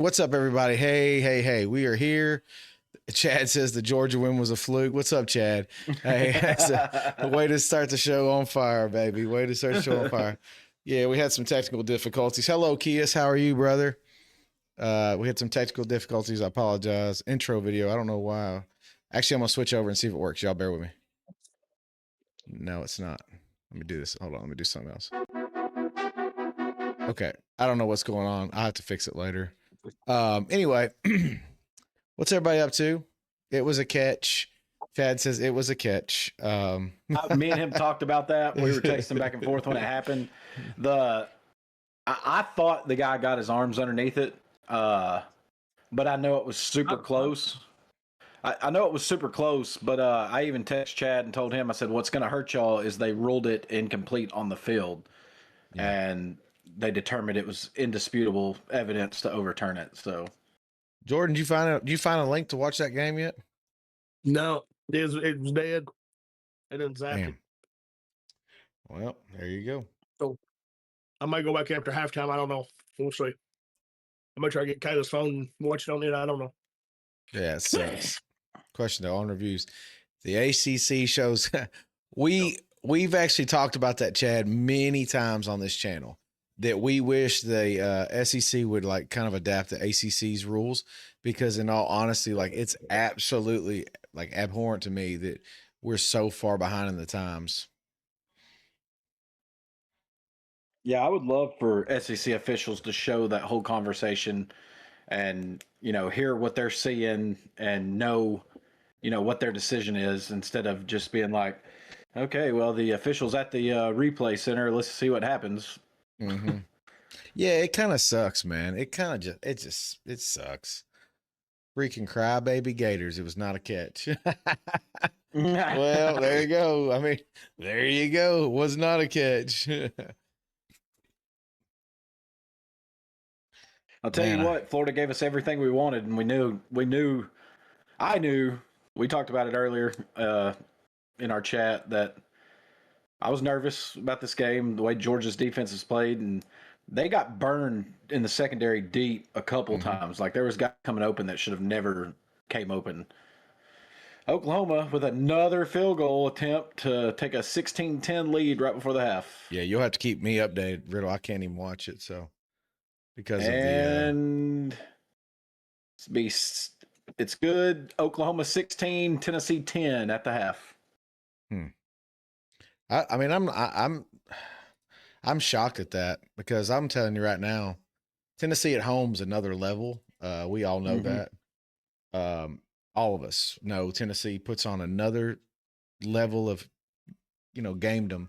What's up, everybody? Hey. We are here. Chad says the Georgia win was a fluke. What's up, Chad? Hey, that's a way to start the show on fire, baby. Way to start the show on fire. Yeah, we had some technical difficulties. Hello, Kias. How are you, brother? We had some technical difficulties. I apologize. Intro video. I don't know why. Actually, I'm going to switch over and see if it works. Y'all bear with me. No, it's not. Let me do this. Hold on. Let me do something else. Okay. I don't know what's going on. I'll have to fix it later. Anyway, what's everybody up to? It was a catch. Chad says it was a catch. Me and him talked about that. We were texting back and forth when it happened. I thought the guy got his arms underneath it, but I know it was super close. I know it was super close, but I even texted Chad and told him, I said, what's going to hurt y'all is they ruled it incomplete on the field, and they determined it was indisputable evidence to overturn it. So, Jordan, did you find a link to watch that game yet? No, it was dead. It didn't zap it. Well, there you go. So I might go back after halftime. I don't know. We'll see. I might try to get Kayla's phone and watch it on it. I don't know. Yeah, it sucks. Question though on reviews. The ACC shows we've actually talked about that, Chad, many times on this channel, that we wish the SEC would like kind of adapt the ACC's rules, because in all honesty, like it's absolutely like abhorrent to me that we're so far behind in the times. Yeah, I would love for SEC officials to show that whole conversation and, hear what they're seeing and know, what their decision is, instead of just being like, okay, well, the official's at the replay center. Let's see what happens. Mm-hmm. Yeah, it kind of sucks, man. It sucks. Freaking crybaby Gators. It was not a catch. Well, there you go. I mean, there you go. It was not a catch. I'll tell you what, Florida gave us everything we wanted, and I knew, we talked about it earlier in our chat, that I was nervous about this game, the way Georgia's defense has played, and they got burned in the secondary deep a couple times. Like, there was guys coming open that should have never came open. Oklahoma with another field goal attempt to take a 16-10 lead right before the half. Yeah, you'll have to keep me updated, Riddle. I can't even watch it, so because of the it's good. Oklahoma 16, Tennessee 10 at the half. I mean, I'm shocked at that, because I'm telling you right now, Tennessee at home's another level. We all know that. All of us know Tennessee puts on another level of, gamedom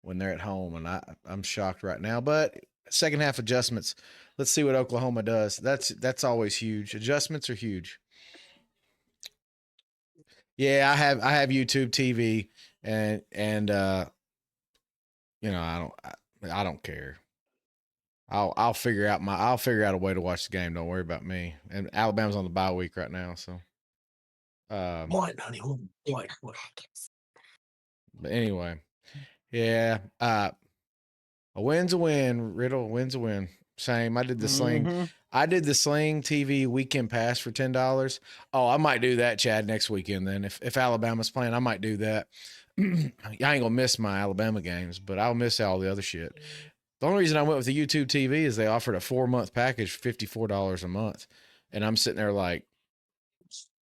when they're at home, and I'm shocked right now. But second half adjustments. Let's see what Oklahoma does. That's always huge. Adjustments are huge. Yeah, I have YouTube TV, and I don't care. I'll figure out a way to watch the game. Don't worry about me. And Alabama's on the bye week right now, so. What, honey? What? But anyway, yeah. A win's a win. Riddle, win's a win. Same. I did the sling. I did the Sling TV weekend pass for $10. Oh, I might do that, Chad, next weekend. Then if Alabama's playing, I might do that. I ain't gonna miss my Alabama games, but I'll miss all the other shit. The only reason I went with the YouTube TV is they offered a 4-month package for $54 a month, and I'm sitting there like,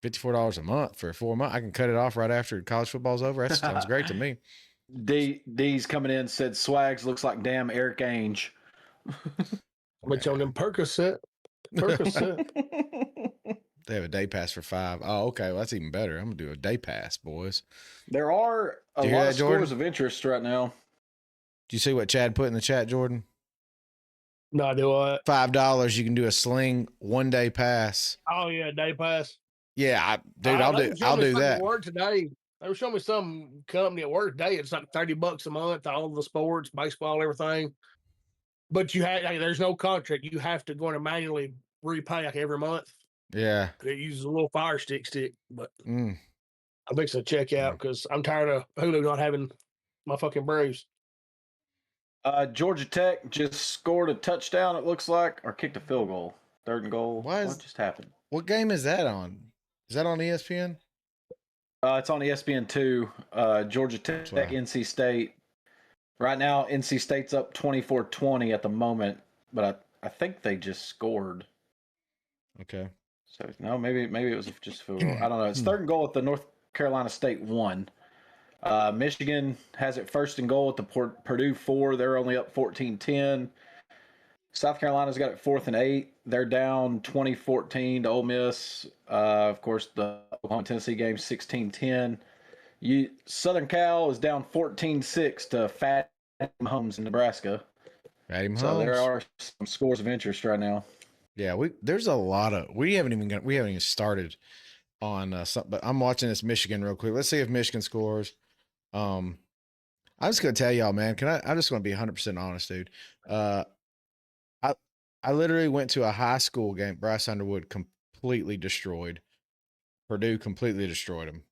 $54 a month for 4 months. I can cut it off right after college football's over. That sounds great to me. D's coming in said Swags looks like damn Eric Ainge. Which on them Percocet. They have a day pass for $5. Oh, okay. Well, that's even better. I'm gonna do a day pass, boys. There are a lot of scores of interest right now. Do you see what Chad put in the chat, Jordan? No, I do what? $5. You can do a Sling 1-day pass. Oh yeah, day pass. Yeah, I'll do that. Work today. They were showing me some company at work today. It's like $30 a month, all of the sports, baseball, everything. But there's no contract. You have to go in and manually repay like every month. Yeah. It uses a little Fire Stick, but I'm fixing to check out because I'm tired of Hulu not having my fucking Braves. Georgia Tech just scored a touchdown, it looks like, or kicked a field goal. 3rd and goal. What just happened? What game is that on? Is that on ESPN? It's on ESPN2. Georgia Tech, NC State. Right now, NC State's up 24-20 at the moment, but I think they just scored. Okay. So no, maybe it was just field goal. I don't know. It's 3rd and goal at the North Carolina State 1. Michigan has it 1st and goal at the Purdue 4. They're only up 14-10. South Carolina's got it 4th and 8. They're down 20-14 to Ole Miss. Of course, the Oklahoma Tennessee game 16-10. Southern Cal is down 14-6 to Fatty Mahomes in Nebraska. Fatty Mahomes. So there are some scores of interest right now. Yeah, there's a lot of we haven't even started on something. But I'm watching this Michigan real quick. Let's see if Michigan scores. I'm just gonna tell y'all, man. I'm just gonna be 100% honest, dude. I literally went to a high school game. Bryce Underwood completely destroyed. Purdue completely destroyed him.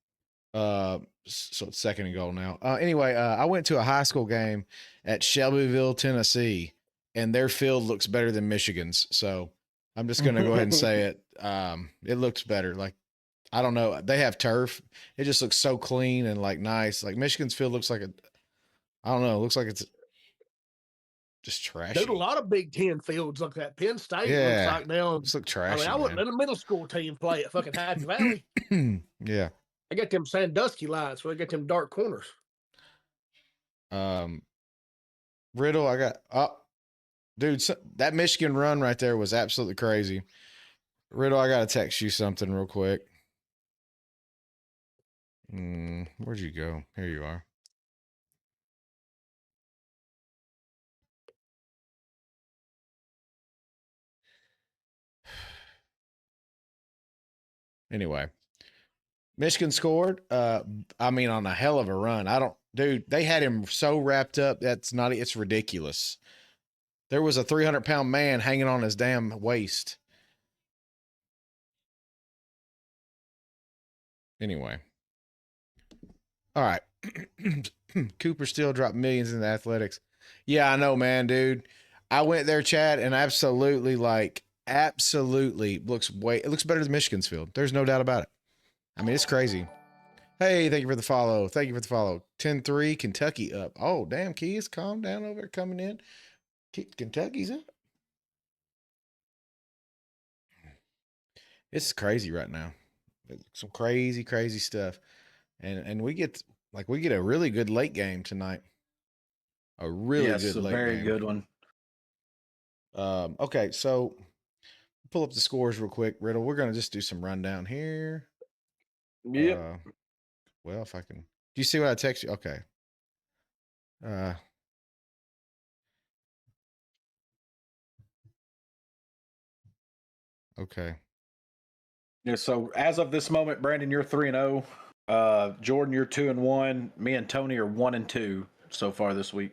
So it's 2nd and goal now. Anyway, I went to a high school game at Shelbyville, Tennessee, and their field looks better than Michigan's. So I'm just gonna go ahead and say it. It looks better. Like, I don't know. They have turf. It just looks so clean and like nice. Like Michigan's field looks like I don't know. It looks like it's just trashy. There's a lot of Big Ten fields like that. Penn State looks like now. Just look trashy. I wouldn't let a middle school team play at fucking Happy Valley. Yeah. They got them Sandusky lights where they got them dark corners. Riddle, dude, that Michigan run right there was absolutely crazy. Riddle, I got to text you something real quick. Where'd you go? Here you are. Anyway, Michigan scored. On a hell of a run. Dude, they had him so wrapped up. It's ridiculous. There was a 300-pound man hanging on his damn waist. Anyway. All right. Cooper still dropped millions in the athletics. Yeah, I know, man, dude. I went there, Chad, and absolutely it looks better than Michigan's field. There's no doubt about it. I mean, it's crazy. Hey, thank you for the follow. 10-3, Kentucky up. Oh, damn, Keys, calm down over there coming in. Kentucky's up. It's crazy right now. Some crazy, crazy stuff. And we get a really good late game tonight. A really good late game. Very good one. Okay, so pull up the scores real quick, Riddle. We're gonna just do some rundown here. Yep. Well, if I can. Do you see what I text you? Okay. Okay. Yeah, so as of this moment, Brandon, you're 3-0. Jordan, you're 2-1. Me and Tony are 1-2 so far this week.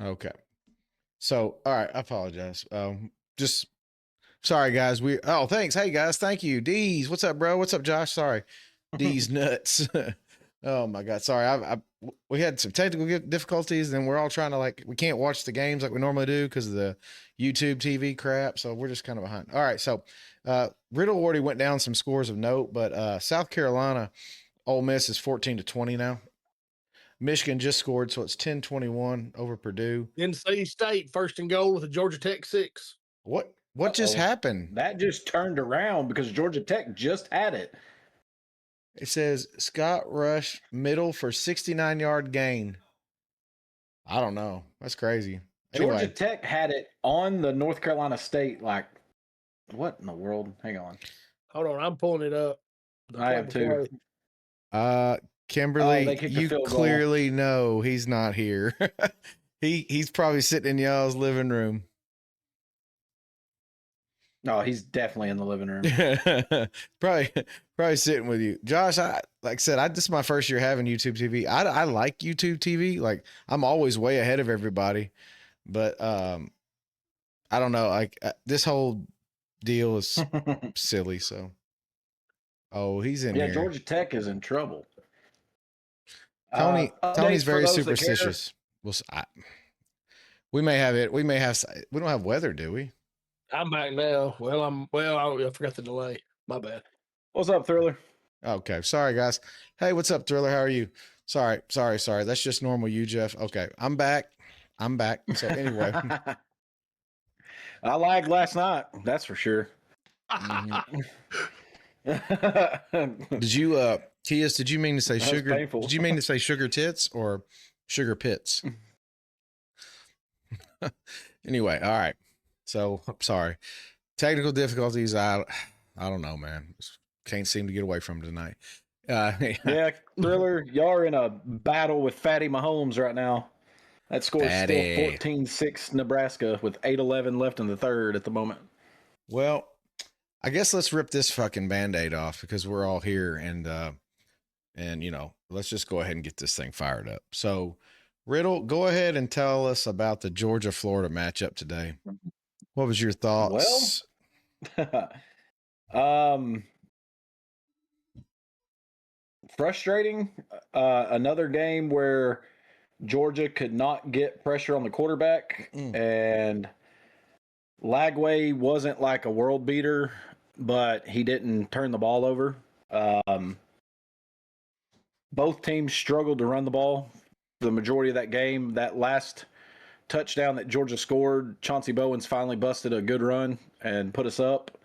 Okay. So, all right, I apologize. Just sorry, guys. Thanks. Hey, guys, thank you. D's, what's up, bro? What's up, Josh? Sorry. D's nuts. Oh my God. Sorry. We had some technical difficulties, and we're all trying to we can't watch the games like we normally do because of the YouTube TV crap. So we're just kind of behind. All right. So, Riddle already went down some scores of note, but South Carolina, Ole Miss is 14-20 now. Michigan just scored, so it's 10-21 over Purdue. NC State 1st and goal with a Georgia Tech 6. What just happened? That just turned around because Georgia Tech just had it. It says Scott Rush middle for 69-yard gain. I don't know. That's crazy. Anyway. Georgia Tech had it on the North Carolina State. What in the world? Hang on. Hold on, I'm pulling it up. I have too. Kimberly, you clearly know he's not here. He's probably sitting in y'all's living room. No, he's definitely in the living room. probably sitting with you, Josh. Like I said, this is my first year having YouTube TV. I like YouTube TV. Like, I'm always way ahead of everybody, but I don't know. This whole deal is silly. So, he's in here. Yeah, Georgia Tech is in trouble. Tony's very superstitious. We may have it. We may have. We don't have weather, do we? I'm back now. Well, I forgot the delay. My bad. What's up, Thriller? Okay. Sorry, guys. Hey, what's up, Thriller? How are you? Sorry. That's just normal you, Jeff. Okay. I'm back. So anyway. I lagged last night. That's for sure. Did you, Kias, did you mean to say That was sugar? painful. Did you mean to say sugar tits or sugar pits? Anyway. All right. So I'm sorry. Technical difficulties. I don't know, man. Can't seem to get away from tonight. Yeah, Thriller, y'all are in a battle with Fatty Mahomes right now. That score is still 14-6 Nebraska with 8:11 left in the third at the moment. Well, I guess let's rip this fucking Band-Aid off because we're all here and let's just go ahead and get this thing fired up. So, Riddle, go ahead and tell us about the Georgia-Florida matchup today. What was your thoughts? Well, frustrating. Another game where Georgia could not get pressure on the quarterback, and Lagway wasn't like a world beater, but he didn't turn the ball over. Both teams struggled to run the ball the majority of that game. That last touchdown that Georgia scored, Chauncey Bowens finally busted a good run and put us up.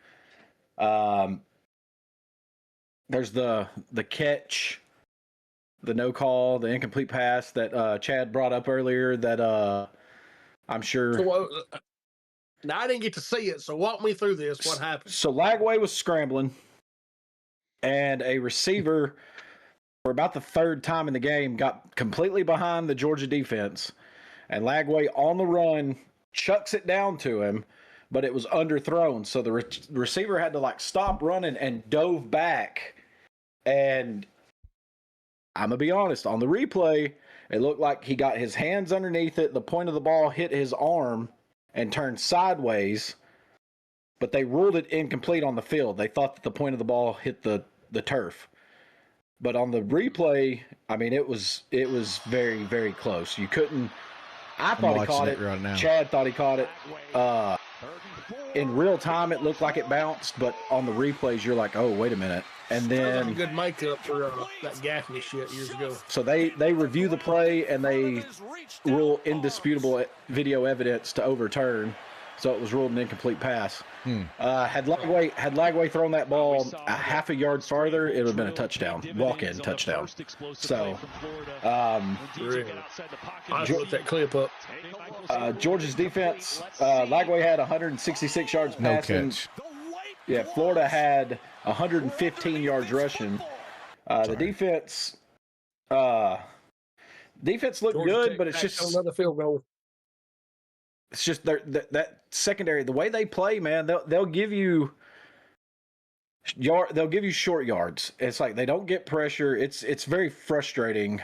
There's the catch, the no call, the incomplete pass that Chad brought up earlier that I'm sure. So, now I didn't get to see it, so walk me through this. What happened? So Lagway was scrambling, and a receiver, for about the third time in the game, got completely behind the Georgia defense, and Lagway on the run chucks it down to him, but it was underthrown. So the receiver had to stop running and dove back. And I'm going to be honest, on the replay, it looked like he got his hands underneath it. The point of the ball hit his arm and turned sideways, but they ruled it incomplete on the field. They thought that the point of the ball hit the turf. But on the replay, I mean, it was very, very close. You couldn't. I thought he caught it. Right now. Chad thought he caught it. In real time, it looked like it bounced, but on the replays, you're like, oh, wait a minute. And then a good makeup for that Gaffney shit years ago. So they review the play and they rule indisputable video evidence to overturn. So it was ruled an incomplete pass. Had Lagway thrown that ball a half a yard farther, it would have been a touchdown, walk-in touchdown. So, I'll put that clip up. Georgia's defense, Lagway had 166 yards passing. No catch. Yeah, Florida had 115 yards rushing. The defense looked Georgia good, but it's just another field goal. It's just that secondary, the way they play, man. They'll give you short yards. It's like they don't get pressure. It's very frustrating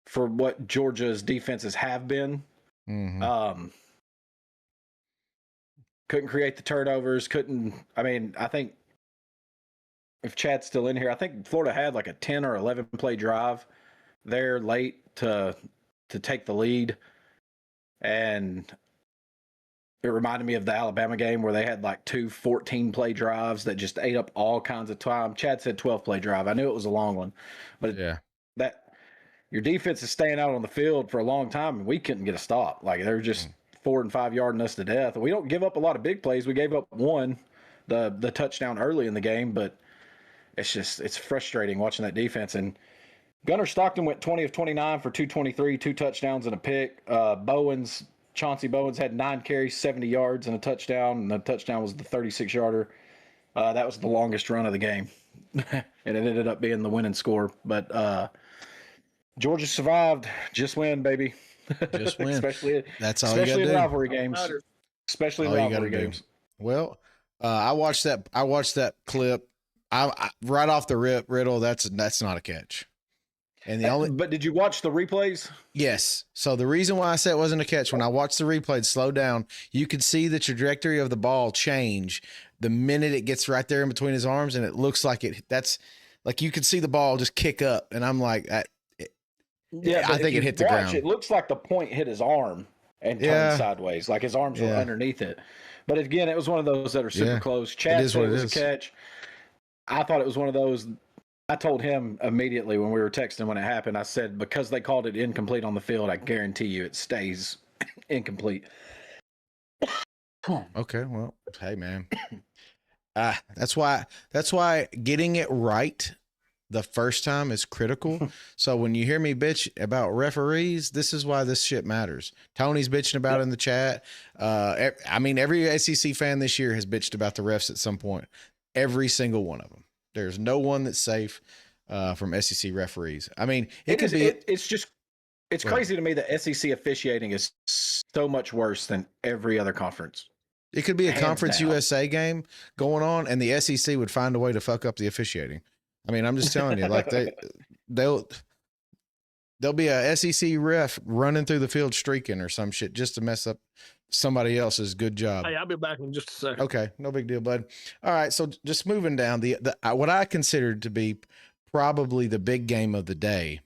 for what Georgia's defenses have been. Mm-hmm. Couldn't create the turnovers. I think if Chad's still in here, I think Florida had like a 10 or 11 play drive there late to take the lead. And it reminded me of the Alabama game where they had like 2 14-play drives that just ate up all kinds of time. Chad said 12-play drive. I knew it was a long one. But that your defense is staying out on the field for a long time, and we couldn't get a stop. Like, they were just 4 and 5 yarding us to death. We don't give up a lot of big plays. We gave up one, the touchdown early in the game, but it's frustrating watching that defense. And Gunnar Stockton went 20 of 29 for 223, 2 touchdowns and a pick. Chauncey Bowens had 9 carries, 70 yards and a touchdown, and the touchdown was the 36-yarder. That was the longest run of the game, and it ended up being the winning score. But Georgia survived. Just win, baby. Just win. That's all especially you in got rivalry games. Especially in rivalry games. Well, I watched that clip. I right off the rip, Riddle. That's not a catch. And but did you watch the replays? Yes. So the reason why I said it wasn't a catch, when I watched the replay slow down, you could see the trajectory of the ball change the minute it gets right there in between his arms, and it looks like that's like you could see the ball just kick up, and I'm like, I think it hit the ground. It looks like the point hit his arm. and Yeah. turned sideways, like his arms were Yeah. underneath it. But again, it was one of those that are super Yeah. close. Chad is said what it it was is. a catch. I thought it was one of those. I told him immediately when we were texting when it happened, I said, because they called it incomplete on the field, I guarantee you it stays incomplete. Okay, well, hey man. That's why getting it right the first time is critical. So when you hear me bitch about referees, this is why this shit matters. Tony's bitching about it in the chat. I mean, every SEC fan this year has bitched about the refs at some point. Every single one of them. There's no one that's safe from SEC referees. I mean, it's crazy to me that SEC officiating is so much worse than every other conference. It could be a Hands Conference down. USA game going on, and the SEC would find a way to fuck up the officiating. I mean, I'm just telling you, like there'll be a SEC ref running through the field streaking or some shit just to mess up somebody else's good job. Hey, I'll be back in just a second. Okay, no big deal, bud. All right, so just moving down the what I considered to be probably the big game of the day.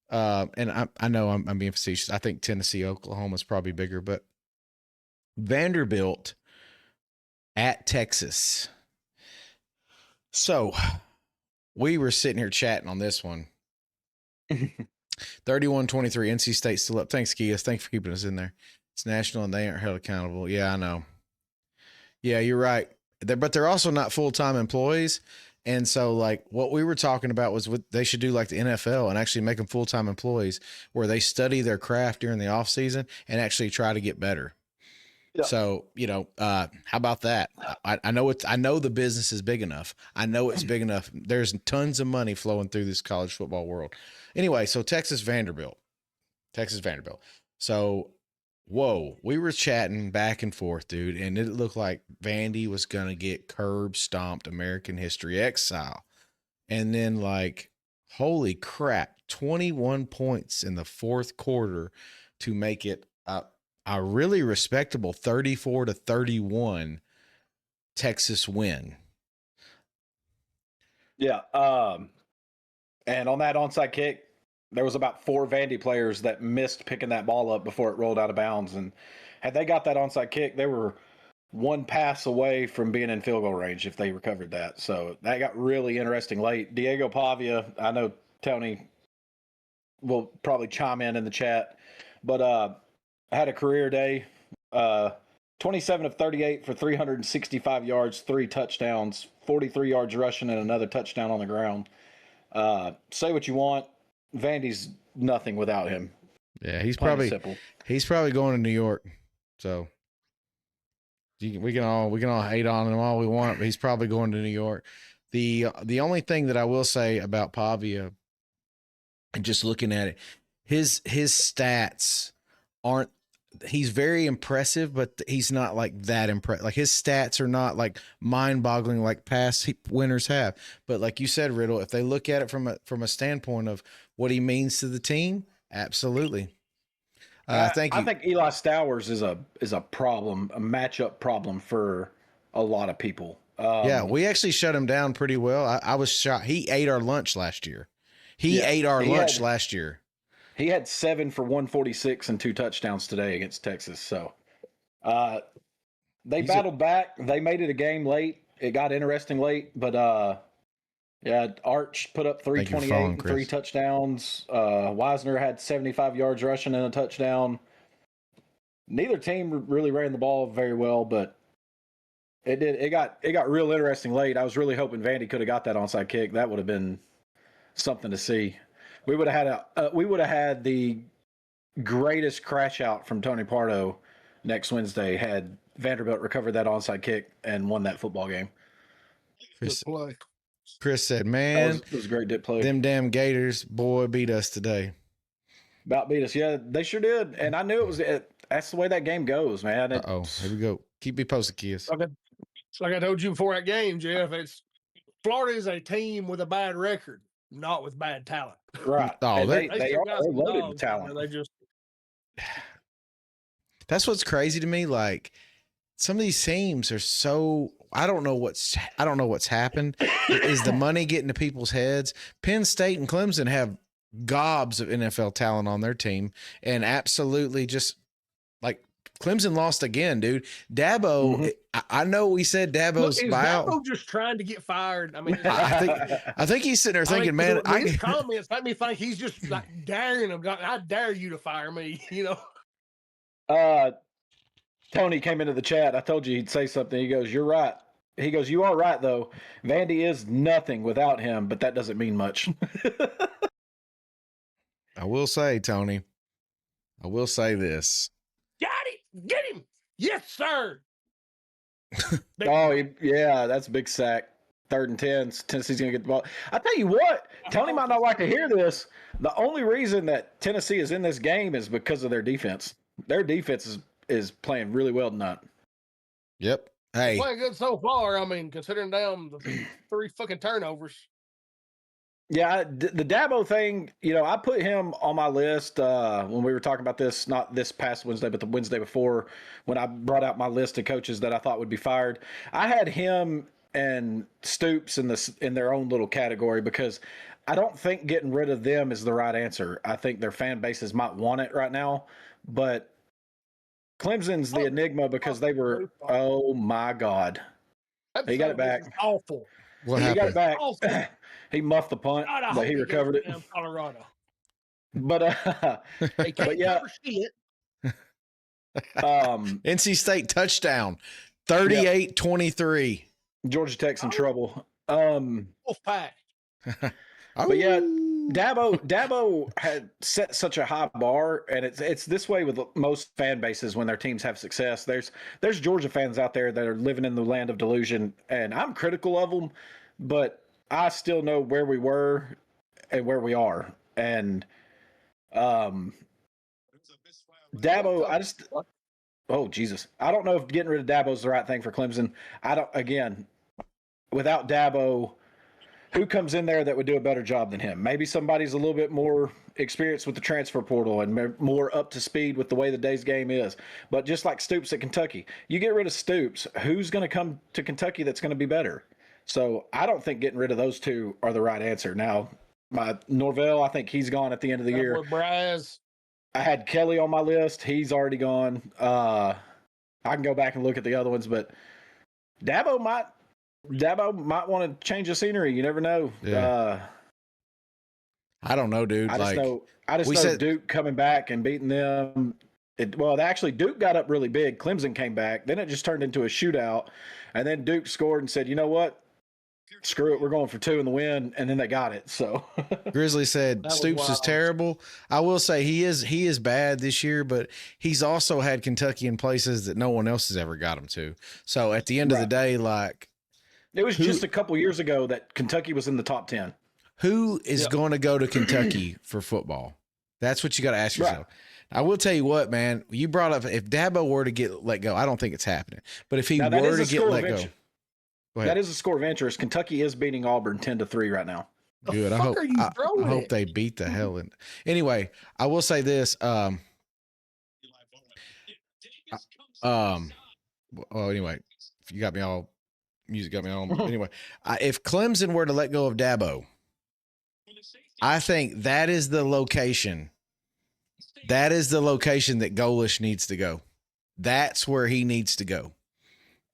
And I know I'm being facetious. I think Tennessee, Oklahoma is probably bigger, but Vanderbilt at Texas. So we were sitting here chatting on this one. 31-23, NC State still up. Thanks, Kias. Thanks for keeping us in there. It's national and they aren't held accountable. Yeah, I know. Yeah, you're right. But they're also not full-time employees. And so, like, what we were talking about was what they should do like the NFL and actually make them full-time employees where they study their craft during the offseason and actually try to get better. Yeah. So, how about that? I know the business is big enough. I know it's big enough. There's tons of money flowing through this college football world. Anyway, so Texas Vanderbilt. So, whoa, we were chatting back and forth, dude, and it looked like Vandy was going to get curb stomped American history exile. And then, like, holy crap, 21 points in the fourth quarter to make it a really respectable 34-31 Texas win. Yeah. And on that onside kick, there was about 4 Vandy players that missed picking that ball up before it rolled out of bounds. And had they got that onside kick, they were one pass away from being in field goal range if they recovered that. So that got really interesting late. Diego Pavia, I know Tony will probably chime in the chat, but had a career day. 27 of 38 for 365 yards, 3 touchdowns, 43 yards rushing, and another touchdown on the ground. Say what you want, Vandy's nothing without him. Yeah, he's probably going to New York. So we can all hate on him all we want, but he's probably going to New York. The only thing that I will say about Pavia, and just looking at it, his stats aren't. He's very impressive, but he's not like that impressive. Like his stats are not like mind-boggling like past winners have. But like you said, Riddle, if they look at it from a standpoint of what he means to the team, absolutely. Thank you. I think Eli Stowers is a problem, a matchup problem for a lot of people. Yeah, we actually shut him down pretty well. I was shocked. He ate our lunch last year. He had 7 for 146 and 2 touchdowns today against Texas. So they battled back. They made it a game late. It got interesting late, but Arch put up 328 and 3 touchdowns. Wisner had 75 yards rushing and a touchdown. Neither team really ran the ball very well, but it got real interesting late. I was really hoping Vandy could have got that onside kick. That would have been something to see. We would have had the greatest crash out from Tony Pardo next Wednesday had Vanderbilt recovered that onside kick and won that football game. Chris said, "Man, it was a great dip play. Them damn Gators, boy, beat us today. About beat us, yeah, they sure did. And I knew it was. That's the way that game goes, man. Here we go. Keep me posted, kids. Okay. Like I told you before that game, Jeff, Florida is a team with a bad record, not with bad talent. Right. Oh, they are loaded with talent. That's what's crazy to me. Like some of these teams are so. I don't know what's happened. Is the money getting to people's heads? Penn State and Clemson have gobs of NFL talent on their team, and absolutely just like Clemson lost again, dude. Dabo, I know we said Dabo's Look, is buyout. Dabo just trying to get fired? I mean, I think he's sitting there thinking, man, his comments make me think he's just like daring him. I dare you to fire me. You know. Tony came into the chat. I told you he'd say something. He goes, "You're right." He goes, "You are right, though. Vandy is nothing without him, but that doesn't mean much." I will say, Tony, I will say this. Got it. Get him. Yes, sir. Yeah, that's a big sack. 3rd and 10. Tennessee's going to get the ball. I tell you what, Tony might not like to hear this. The only reason that Tennessee is in this game is because of their defense. Their defense is playing really well tonight. Yep. Hey, playing good so far. I mean, considering them the 3 fucking turnovers. Yeah, the Dabo thing, I put him on my list when we were talking about this, not this past Wednesday, but the Wednesday before, when I brought out my list of coaches that I thought would be fired. I had him and Stoops in their own little category because I don't think getting rid of them is the right answer. I think their fan bases might want it right now, but Clemson's the enigma because they were, oh my God. He got it back. Awful. What happened? He got it back. He muffed the punt, but he recovered it. Colorado. But yeah. NC State touchdown, 38-23. Georgia Tech's in trouble. Wolfpack. But yeah, Dabo had set such a high bar, and it's this way with most fan bases when their teams have success. There's Georgia fans out there that are living in the land of delusion, and I'm critical of them, but I still know where we were and where we are. And Dabo, oh Jesus, I don't know if getting rid of Dabo is the right thing for Clemson. Without Dabo, who comes in there that would do a better job than him? Maybe somebody's a little bit more experienced with the transfer portal and more up to speed with the way the day's game is. But just like Stoops at Kentucky, you get rid of Stoops, who's going to come to Kentucky that's going to be better? So I don't think getting rid of those two are the right answer. Now, Norvell, I think he's gone at the end of the year. Braz. I had Kelly on my list. He's already gone. I can go back and look at the other ones, but Dabo might want to change the scenery. You never know. Yeah. I don't know, dude. I just know Duke coming back and beating them. Actually, Duke got up really big. Clemson came back. Then it just turned into a shootout. And then Duke scored and said, you know what? Screw it. We're going for 2 in the win. And then they got it. So Grizzly said Stoops is terrible. I will say he is bad this year, but he's also had Kentucky in places that no one else has ever got him to. So at the end of the day, it was just a couple years ago that Kentucky was in the top 10. Who is going to go to Kentucky for football? That's what you got to ask yourself. Right. I will tell you what, man. You brought up if Dabo were to get let go, I don't think it's happening. But if he were to get let go, that is a score of interest. Kentucky is beating Auburn 10-3 right now. Good. I hope they beat the hell in. Anyway, I will say this. Anyway, you got me all. Music got me on. Anyway, if Clemson were to let go of Dabo, I think that is the location. That is the location that Golish needs to go. That's where he needs to go.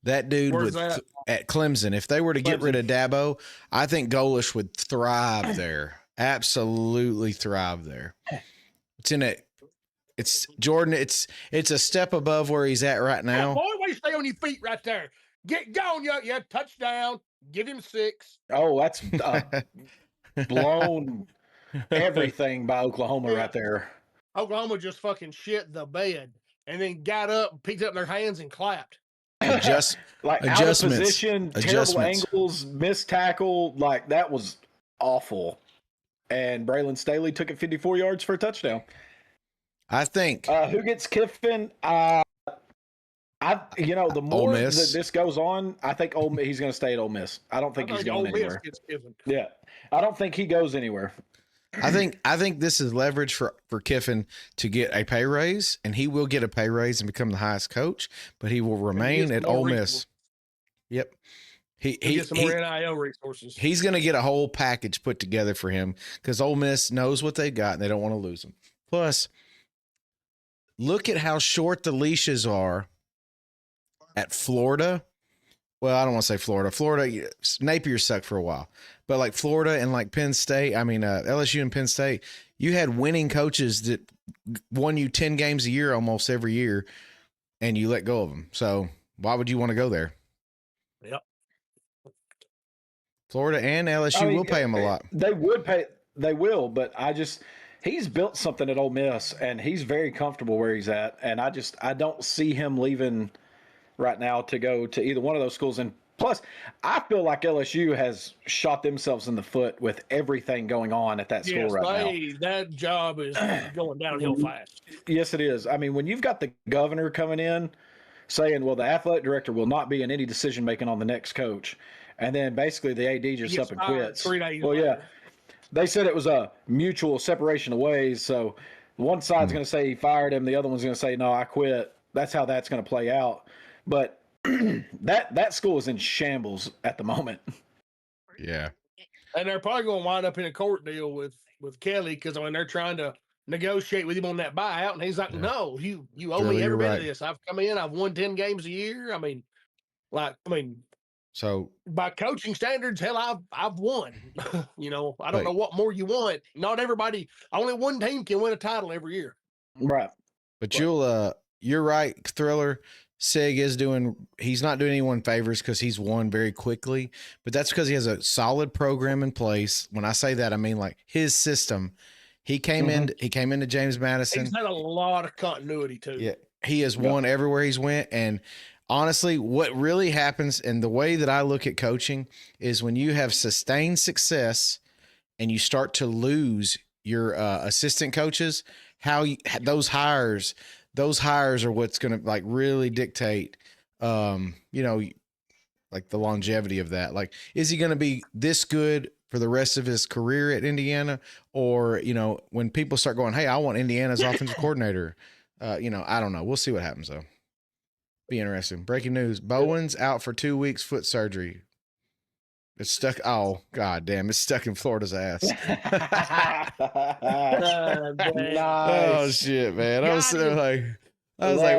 That dude at Clemson, if they were to get rid of Dabo, I think Golish would thrive there. Absolutely thrive there. It's Jordan. It's a step above where he's at right now. Boy, why you stay on your feet right there? Get going, yeah, touchdown. Give him 6. Oh, that's blown everything by Oklahoma right there. Oklahoma just fucking shit the bed and then got up, picked up their hands and clapped. Out of position, terrible angles, missed tackle, that was awful. And Braylon Staley took it 54 yards for a touchdown. I think. Who gets Kiffin? The more that this goes on, I think he's going to stay at Ole Miss. I don't think he's going anywhere. Yeah, I don't think he goes anywhere. I think this is leverage for Kiffin to get a pay raise, and he will get a pay raise and become the highest coach, but he will remain at Ole Miss. Yep. He gets some more NIL resources. He's going to get a whole package put together for him because Ole Miss knows what they got and they don't want to lose him. Plus, look at how short the leashes are at Florida. Well, I don't want to say Florida. Florida, Napier sucked for a while. But like Florida and like Penn State, LSU and Penn State, you had winning coaches that won you 10 games a year almost every year, and you let go of them. So why would you want to go there? Yep. Florida and LSU will pay him a lot. They would pay. They will, but he's built something at Ole Miss, and he's very comfortable where he's at. And I don't see him leaving right now to go to either one of those schools. And plus, I feel like LSU has shot themselves in the foot with everything going on at that school right now. That job is going downhill fast. Yes, it is. I mean, when you've got the governor coming in saying, well, the athletic director will not be in any decision making on the next coach, and then basically the AD just up and quits. 3 days well, later. Yeah. They said it was a mutual separation of ways. So one side's going to say he fired him. The other one's going to say, no, I quit. That's how that's going to play out. But that school is in shambles at the moment. Yeah. And they're probably going to wind up in a court deal with Kelly because they're trying to negotiate with him on that buyout. And he's like, no, you owe me every bit of this. I've come in, I've won 10 games a year. So by coaching standards, hell, I've won. I don't know what more you want. Not everybody, only one team can win a title every year. Right. But you're right, Thriller. Sig he's not doing anyone favors because he's won very quickly, but that's because he has a solid program in place. When I say that, I mean like his system. He came into James Madison. He's had a lot of continuity too. Yeah. He has won everywhere he's went. And honestly, what really happens, and the way that I look at coaching, is when you have sustained success and you start to lose your assistant coaches, those hires are what's going to like really dictate, like the longevity of that. Like, is he going to be this good for the rest of his career at Indiana? Or, when people start going, hey, I want Indiana's offensive coordinator, I don't know. We'll see what happens though. Be interesting. Breaking news. Bowen's out for 2 weeks, foot surgery. It's stuck. Oh, God damn. It's stuck in Florida's ass. Nice. Oh, shit, man. I was like,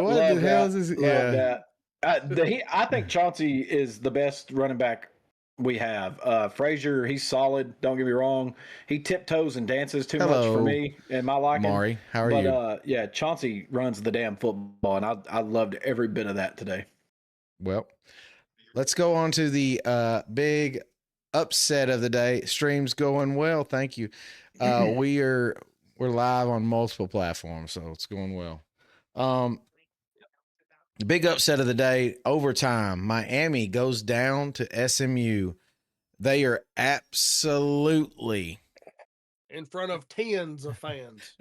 what the hell is this? Yeah. I think Chauncey is the best running back we have. Frazier, he's solid. Don't get me wrong. He tiptoes and dances too much for me and my liking. Maury, how are you? Yeah, Chauncey runs the damn football, and I loved every bit of that today. Well, let's go on to the big upset of the day. Stream's going well. Thank you. We're live on multiple platforms, so it's going well. The big upset of the day, overtime. Miami goes down to SMU. They are absolutely in front of tens of fans.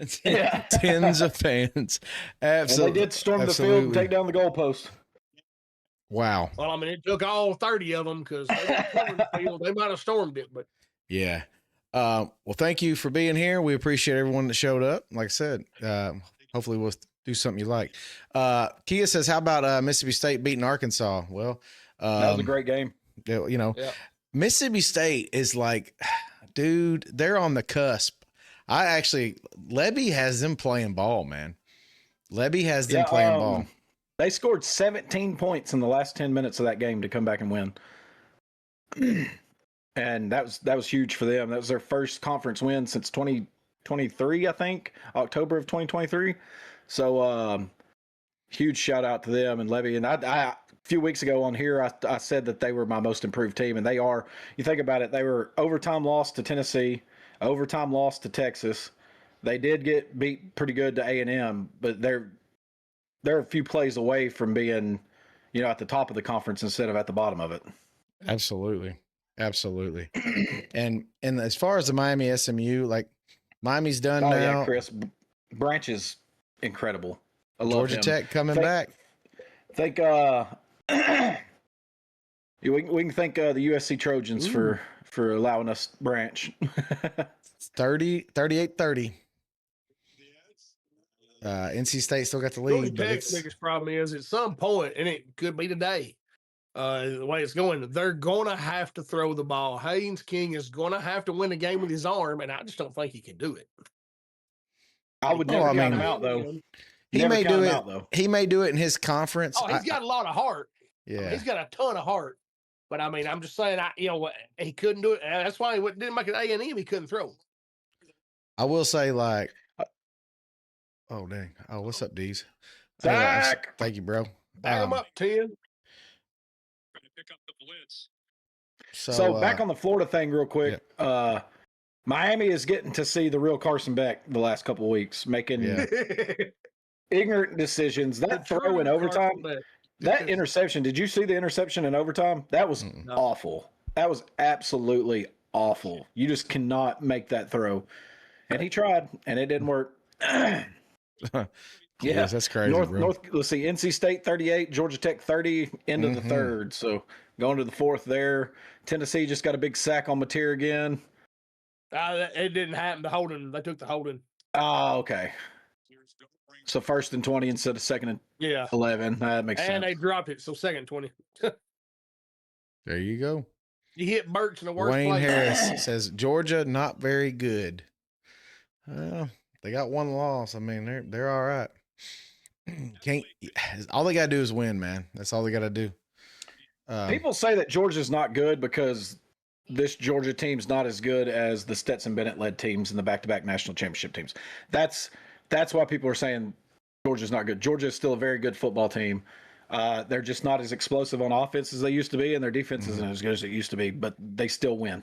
Tens of fans. Absolutely. And they did storm the field and take down the goalpost. Wow. Well, it took all 30 of them because they might have stormed it, but yeah. Well, thank you for being here. We appreciate everyone that showed up. Like I said, hopefully we'll do something you like. Kia says, how about Mississippi State beating Arkansas? Well, that was a great game. Mississippi State is like, dude, they're on the cusp. Lebby has them playing ball, man. Lebby has them playing ball. They scored 17 points in the last 10 minutes of that game to come back and win. And that was huge for them. That was their first conference win since 2023, I think, October of 2023. So huge shout out to them and Levy. And I a few weeks ago on here, I said that they were my most improved team, and they are. You think about it, they were overtime loss to Tennessee, overtime loss to Texas. They did get beat pretty good to A&M, but they're a few plays away from being, at the top of the conference instead of at the bottom of it. Absolutely. And as far as the Miami SMU, like Miami's done now. Yeah, Chris Branch is incredible. I love Georgia him. Tech coming back. Think we can thank the USC Trojans for allowing us Branch. 38-30. NC State still got the lead. Georgia Tech's biggest problem is at some point, and it could be today, the way it's going, they're going to have to throw the ball. Haynes King is going to have to win a game with his arm, and I just don't think he can do it. I would never count him out, though. He Never may count do him it. out, though. He may do it in his conference. Oh, he's got a lot of heart. Yeah, I mean, he's got a ton of heart. But I mean, I'm just saying, he couldn't do it. That's why he didn't make it A&M. He couldn't throw. I will say, like, oh dang, oh what's up, D's? Zach! Thank you, bro. Back him up 10. So back on the Florida thing, real quick. Yeah. Miami is getting to see the real Carson Beck the last couple of weeks, making ignorant decisions. That throw in overtime, that interception. Did you see the interception in overtime? That was awful. That was absolutely awful. You just cannot make that throw. And he tried, and it didn't work. Yes, that's crazy, bro. Let's see, NC State 38, Georgia Tech 30, end of the third. So going to the fourth there. Tennessee just got a big sack on Mateer again. It didn't happen. They took the holding. Oh, okay. So 1st and 20 instead of 2nd and 11. That makes sense. And they dropped it, so 2nd and 20. There you go. You hit Burks in the worst Wayne place. Harris says Georgia not very good. They got one loss. I mean, they're all right. All they gotta do is win, man. That's all they gotta do. People say that Georgia's not good because this Georgia team's not as good as the Stetson Bennett led teams and the back-to-back national championship teams. That's why people are saying Georgia's not good. Georgia is still a very good football team. They're just not as explosive on offense as they used to be, and their defense isn't as good as it used to be, but they still win.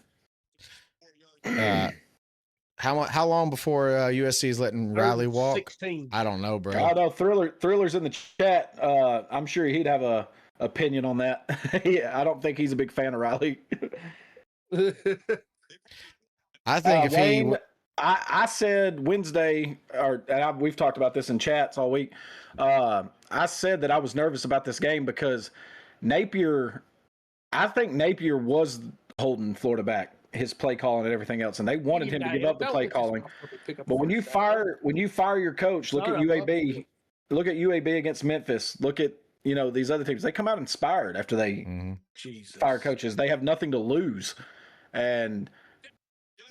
How long before USC is letting Riley walk? 16. I don't know, bro. I know Thriller's in the chat. I'm sure he'd have a opinion on that. I don't think he's a big fan of Riley. I think if I said Wednesday, we've talked about this in chats all week. I said that I was nervous about this game because I think Napier was holding Florida back, his play calling and everything else, and they wanted him to give up the play calling. But when you fire your coach, look at UAB. Look at UAB against Memphis. Look at these other teams. They come out inspired after they fire coaches. They have nothing to lose. And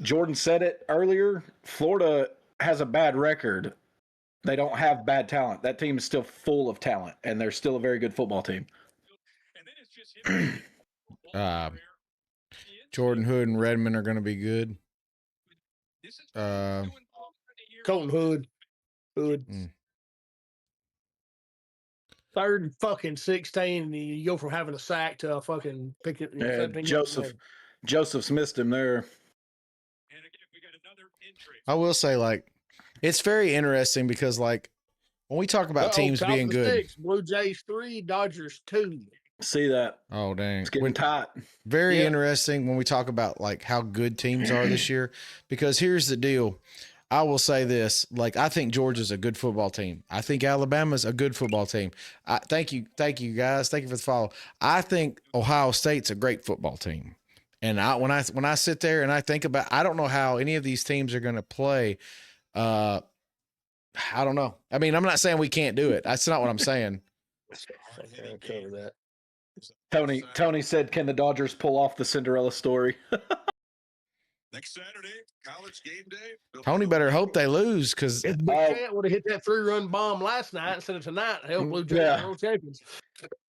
Jordan said it earlier, Florida has a bad record. They don't have bad talent. That team is still full of talent, and they're still a very good football team. Jordan Hood and Redmond are going to be good. Colton Hood. Mm. 3rd and fucking 16, and you go from having a sack to a fucking pick it. Joseph's missed him there. I will say, it's very interesting because, when we talk about teams being good, Blue Jays 3, Dodgers 2. See that? Oh dang, it's getting tight. Very interesting when we talk about how good teams are this year. Because here's the deal. I will say this, I think Georgia's a good football team. I think Alabama's a good football team. Thank you guys. Thank you for the follow. I think Ohio State's a great football team. And when I sit there and I think about, I don't know how any of these teams are going to play. I don't know. I mean, I'm not saying we can't do it. That's not what I'm saying. Tony said, "Can the Dodgers pull off the Cinderella story?" Next Saturday, college game day. Tony better hope they lose because if Big would have hit that 3-run bomb last night instead of tonight, hell, Blue Jays world champions.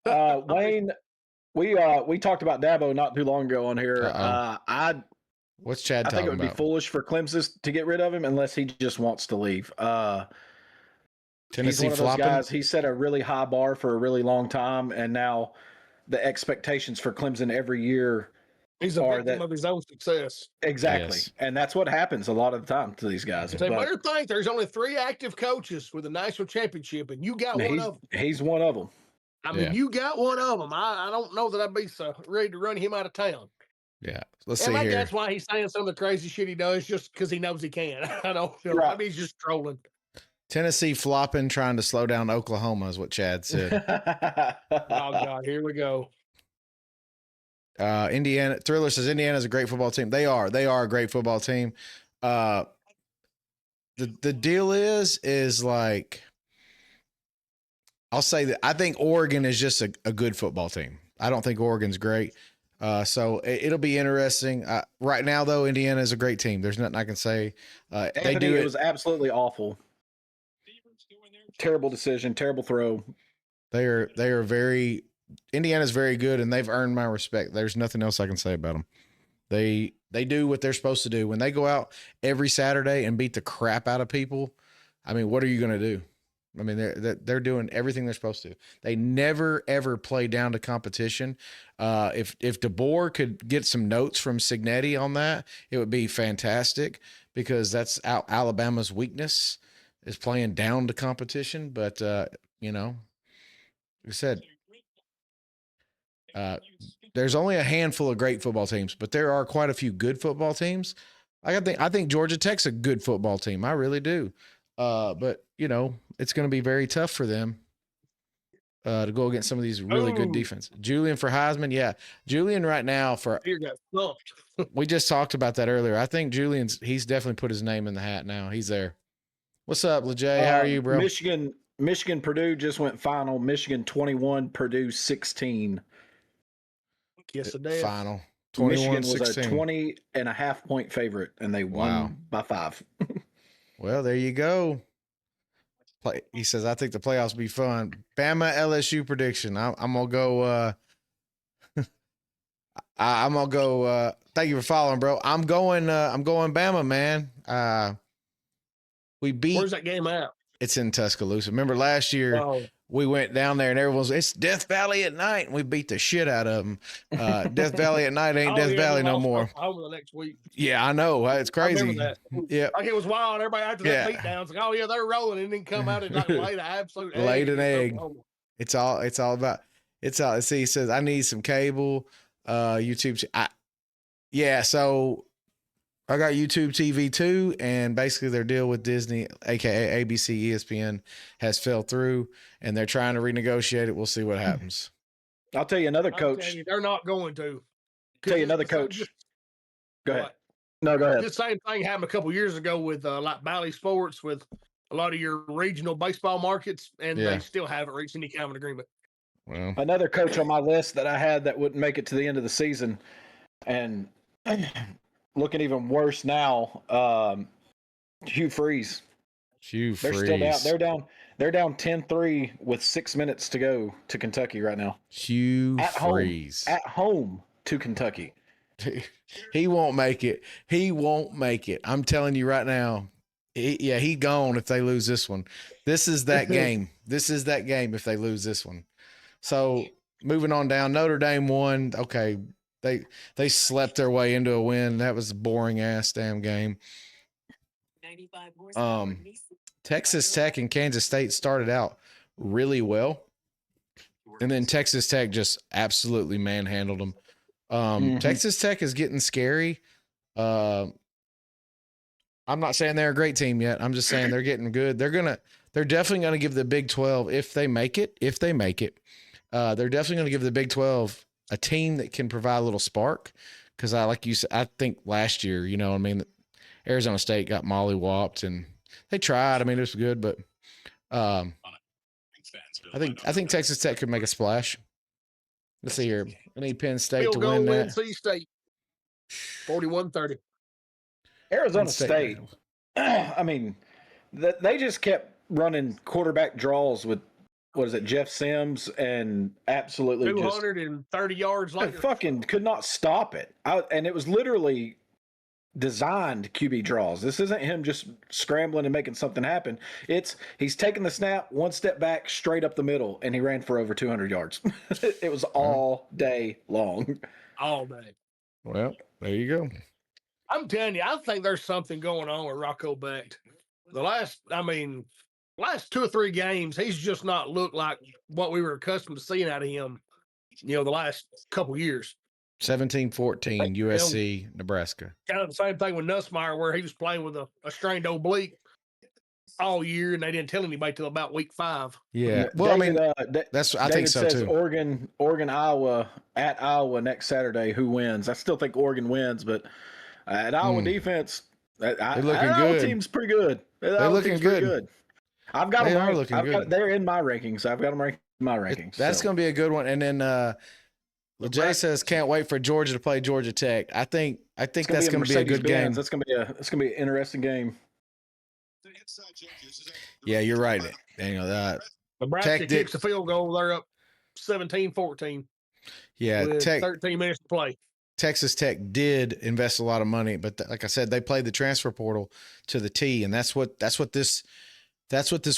Wayne, we talked about Dabo not too long ago on here. What's Chad talking about? I think it would be foolish for Clemson to get rid of him unless he just wants to leave. Tennessee he's one of those guys. He set a really high bar for a really long time, and now the expectations for Clemson every year. He's a victim of his own success. Exactly. Yes. And that's what happens a lot of the time to these guys. They better think there's only 3 active coaches with a national championship, and you got one of them. He's one of them. I mean, you got one of them. I don't know that I'd be so ready to run him out of town. Yeah. Let's see here. That's why he's saying some of the crazy shit he does just because he knows he can. I don't know. Right. I mean, he's just trolling. Tennessee flopping, trying to slow down Oklahoma is what Chad said. Oh, God. Here we go. Indiana Thriller says Indiana's a great football team. They are a great football team. The deal is I'll say that I think Oregon is just a good football team. I don't think Oregon's great. So it'll be interesting. Right now though, Indiana is a great team. There's nothing I can say. It was absolutely awful Terrible decision, terrible throw. They are very Indiana's very good, and they've earned my respect. There's nothing else I can say about them. They do what they're supposed to do. When they go out every Saturday and beat the crap out of people, I mean, what are you going to do? I mean, they're doing everything they're supposed to. They never ever play down to competition. If DeBoer could get some notes from Cignetti on that, it would be fantastic, because that's Alabama's weakness, is playing down to competition. But like I said, there's only a handful of great football teams, but there are quite a few good football teams. I think Georgia Tech's a good football team. I really do. But it's going to be very tough for them to go against some of these really good defense. Julian for Heisman. Yeah. Julian right now we just talked about that earlier. I think he's definitely put his name in the hat now. He's there. What's up, LeJay? How are you, bro? Michigan, Purdue just went final. Michigan 21, Purdue 16. Yes, it did. Final. Michigan was a 20.5 point favorite, and they won by 5. Well, there you go. He says, I think the playoffs will be fun. Bama LSU prediction. I'm gonna go. I'm gonna go. Thank you for following, bro. I'm going Bama, man. Where's that game at? It's in Tuscaloosa. Remember last year we went down there and it's Death Valley at night, and we beat the shit out of them. Death Valley at night ain't Death Valley no more. Over the next week. Yeah, I know. It's crazy. Yeah, like it was wild. Everybody after that beatdown, it's like, oh yeah, they're rolling, and then come out and like laid an absolute laid an egg. It's all about. See, he says I need some cable, YouTube. So I got YouTube TV too, and basically their deal with Disney, aka ABC, ESPN, has fell through, and they're trying to renegotiate it. We'll see what happens. I'll tell you another coach. They're not going to. Tell you another coach. Go ahead. No, go ahead. The same thing happened a couple years ago with like Bally Sports, with a lot of your regional baseball markets, and they still haven't reached any kind of agreement. Well, another coach on my list that I had that wouldn't make it to the end of the season, and looking even worse now, Hugh Freeze. They're still down. They're down 10-3 with 6 minutes to go to Kentucky right now. Hugh Freeze at home to Kentucky. He won't make it. I'm telling you right now. He gone if they lose this one. This is that game. If they lose this one. So moving on down, Notre Dame won. Okay, they slept their way into a win. That was a boring ass damn game. Texas Tech and Kansas State started out really well, and then Texas Tech just absolutely manhandled them. Texas Tech is getting scary. I'm not saying they're a great team yet. I'm just saying they're getting good. They're definitely going to give the Big 12, if they make it, they're definitely going to give the Big 12 a team that can provide a little spark. Because like you said, I think last year, Arizona State got mollywopped, and they tried. I mean, it was good, but I think Texas Tech could make a splash. Let's see here. I need Penn State to win that. NC State 41-30. Arizona State. I mean, they just kept running quarterback draws with, what is it, Jeff Sims, and absolutely 230 yards later. Fucking could not stop it. And it was literally designed QB draws. This isn't him just scrambling and making something happen. He's taking the snap, one step back, straight up the middle, and he ran for over 200 yards. It was all day long. All day. Well, there you go. I'm telling you, I think there's something going on with Rocco Becht. The last 2 or 3 games, he's just not looked like what we were accustomed to seeing out of him, the last couple years. 17-14, USC, Nebraska. Kind of the same thing with Nussmeier, where he was playing with a strained oblique all year, and they didn't tell anybody till about week 5. Yeah. Well, David, I think so says too. Oregon, Iowa, at Iowa next Saturday. Who wins? I still think Oregon wins, but at Iowa defense, Iowa team's pretty good. They're looking good. I've got them ranked. They're in my rankings. I've got them ranked in my rankings. That's going to be a good one. And then Jay says can't wait for Georgia to play Georgia Tech. I think that's going to be a good game. That's going to be an interesting game. Yeah, you're right. you know that Nebraska kicks the field goal. They're up 17-14. Yeah, with 13 minutes to play. Texas Tech did invest a lot of money, but like I said, they played the transfer portal to the T, and that's what this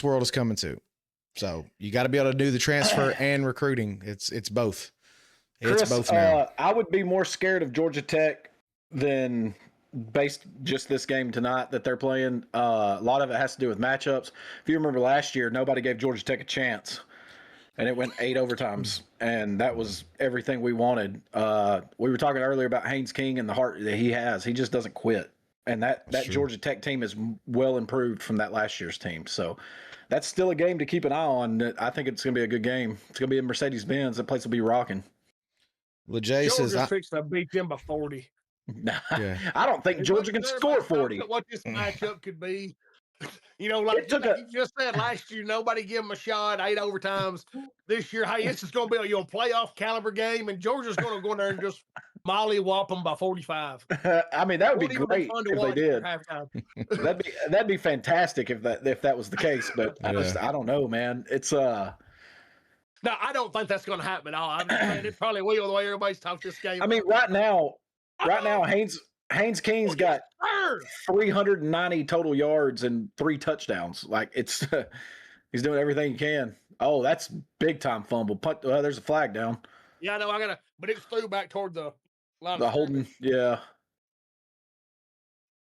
world is coming to. So you got to be able to do the transfer and recruiting. It's both. It's Chris, both now. I would be more scared of Georgia Tech than based just this game tonight that they're playing. A lot of it has to do with matchups. If you remember last year, nobody gave Georgia Tech a chance, and it went 8 overtimes, and that was everything we wanted. We were talking earlier about Haynes King and the heart that he has. He just doesn't quit, and that Georgia Tech team is well improved from that last year's team. So that's still a game to keep an eye on. I think it's going to be a good game. It's going to be in Mercedes-Benz. That place will be rocking. LeJay says Georgia's fixing to beat them by 40. Yeah. I don't think Georgia can score 40. What this matchup could be. You know, like you just said last year, nobody give them a shot, 8 overtimes. This year, hey, this is going to be a playoff caliber game, and Georgia's going to go in there and just mollywop them by 45. I mean, that would be great if they did. That'd be fantastic if that was the case. But I don't know, man. It's No, I don't think that's going to happen at all. I'm saying it probably will the way everybody's talking this game. I mean, right now, Haynes King's got 390 total yards and 3 touchdowns. Like it's, he's doing everything he can. Oh, that's big time fumble. There's a flag down. Yeah, no, but it's through back toward the line. The holding, yeah. It's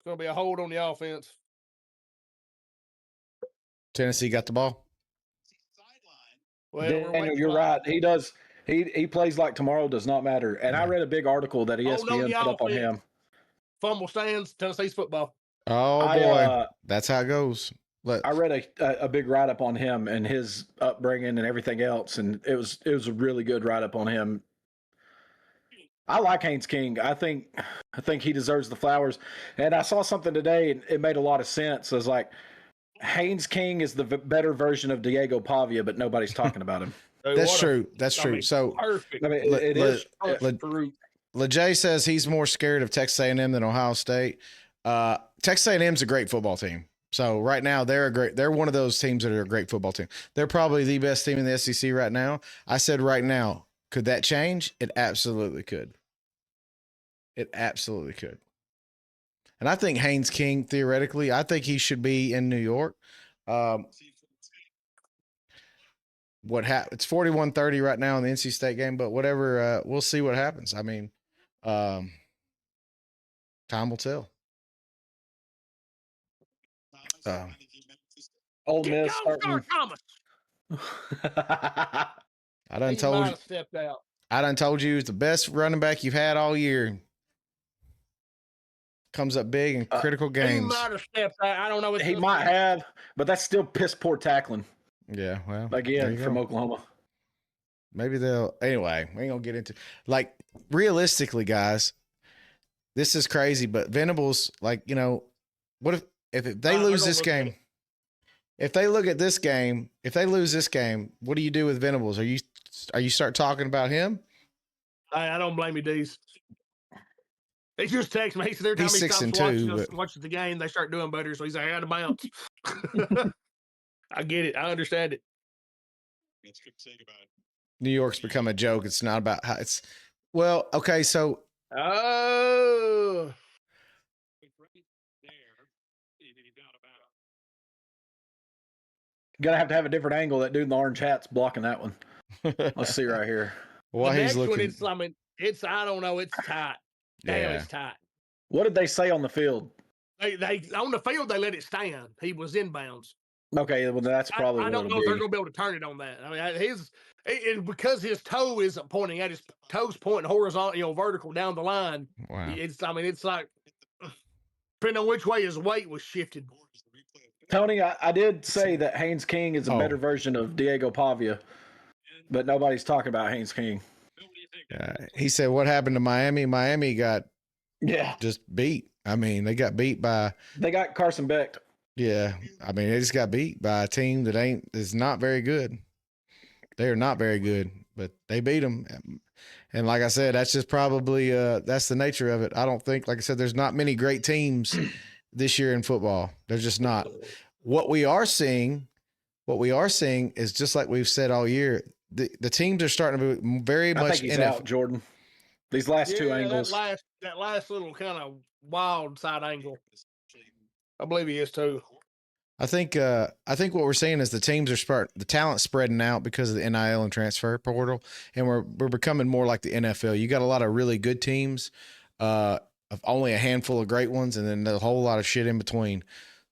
going to be a hold on the offense. Tennessee got the ball. Well, Daniel, you're right. He does. He plays like tomorrow does not matter. And I read a big article that ESPN put up on him. Fumble stands, Tennessee's football. Oh boy, that's how it goes. I read a big write up on him and his upbringing and everything else, and it was a really good write up on him. I like Haynes King. I think he deserves the flowers. And I saw something today, and it made a lot of sense. It was like, Haynes King is the better version of Diego Pavia, but nobody's talking about him. That's true. That's true. So perfect. I mean, it is. LeJay says he's more scared of Texas A&M than Ohio State. Texas A&M's a great football team. So right now they're one of those teams that are a great football team. They're probably the best team in the SEC right now. I said right now, could that change? It absolutely could. It absolutely could. And I think Haynes King, theoretically, I think he should be in New York. It's 41-30 right now in the NC State game, but whatever, we'll see what happens. I mean, time will tell. Ole Miss starting. I done told you it's the best running back you've had all year. Comes up big in critical games. He might have stepped out. I don't know. He might have, but that's still piss poor tackling. Yeah, well, again from Oklahoma. Maybe anyway, we ain't gonna get into realistically, guys. This is crazy, but Venables, what if they lose this game? If they look at this game, if they lose this game, what do you do with Venables? Are you start talking about him? I don't blame you, D's. He just texted me. He said every time he stops watching the game, they start doing better. So he's like, out of bounds. I get it. I understand it. That's good to say about it. New York's become a joke. It's not about how it's. Well, okay, so. Oh. Gonna have to have a different angle. That dude in the orange hat's blocking that one. Let's see right here. Well, the he's next looking. One, it's I don't know. It's tight. Damn, it's tight. What did they say on the field? They on the field they let it stand. He was inbounds. Okay, well that's probably. I don't know if they're going to be able to turn it on that. I mean, because his toe isn't pointing at his toes pointing horizontal, vertical down the line. Wow. It's like depending on which way his weight was shifted. Tony, I did say that Haynes King is a better version of Diego Pavia, but nobody's talking about Haynes King. He said, "What happened to Miami? Miami got just beat. I mean, they got beat by. They got Carson Beck. Yeah, I mean, they just got beat by a team that is not very good. They are not very good, but they beat them. And like I said, that's just probably that's the nature of it. I don't think, like I said, there's not many great teams this year in football. There's just not. What we are seeing what we are seeing is just like we've said all year. The teams are starting to be very I much think he's out, Jordan. These last two angles. That last little kind of wild side angle. I believe he is too. I think what we're seeing is the teams are the talent spreading out because of the NIL and transfer portal, and we're becoming more like the NFL. You got a lot of really good teams, of only a handful of great ones, and then a whole lot of shit in between.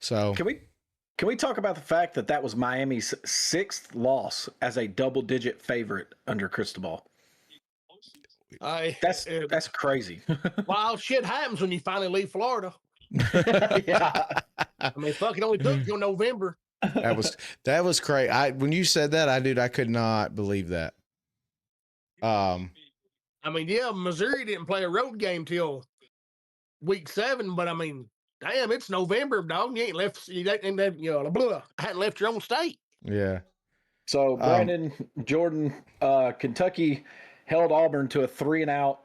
So can we talk about the fact that was Miami's 6th loss as a double-digit favorite under Cristobal? That's crazy. Wild shit happens when you finally leave Florida. Yeah. I mean, fucking only took till November. That was crazy. When you said that, I could not believe that. I mean, yeah, Missouri didn't play a road game till week 7, but I mean, damn, it's November, dog. You ain't left. You hadn't left your own state. Yeah. So Brandon, Jordan, Kentucky held Auburn to a 3-and-out.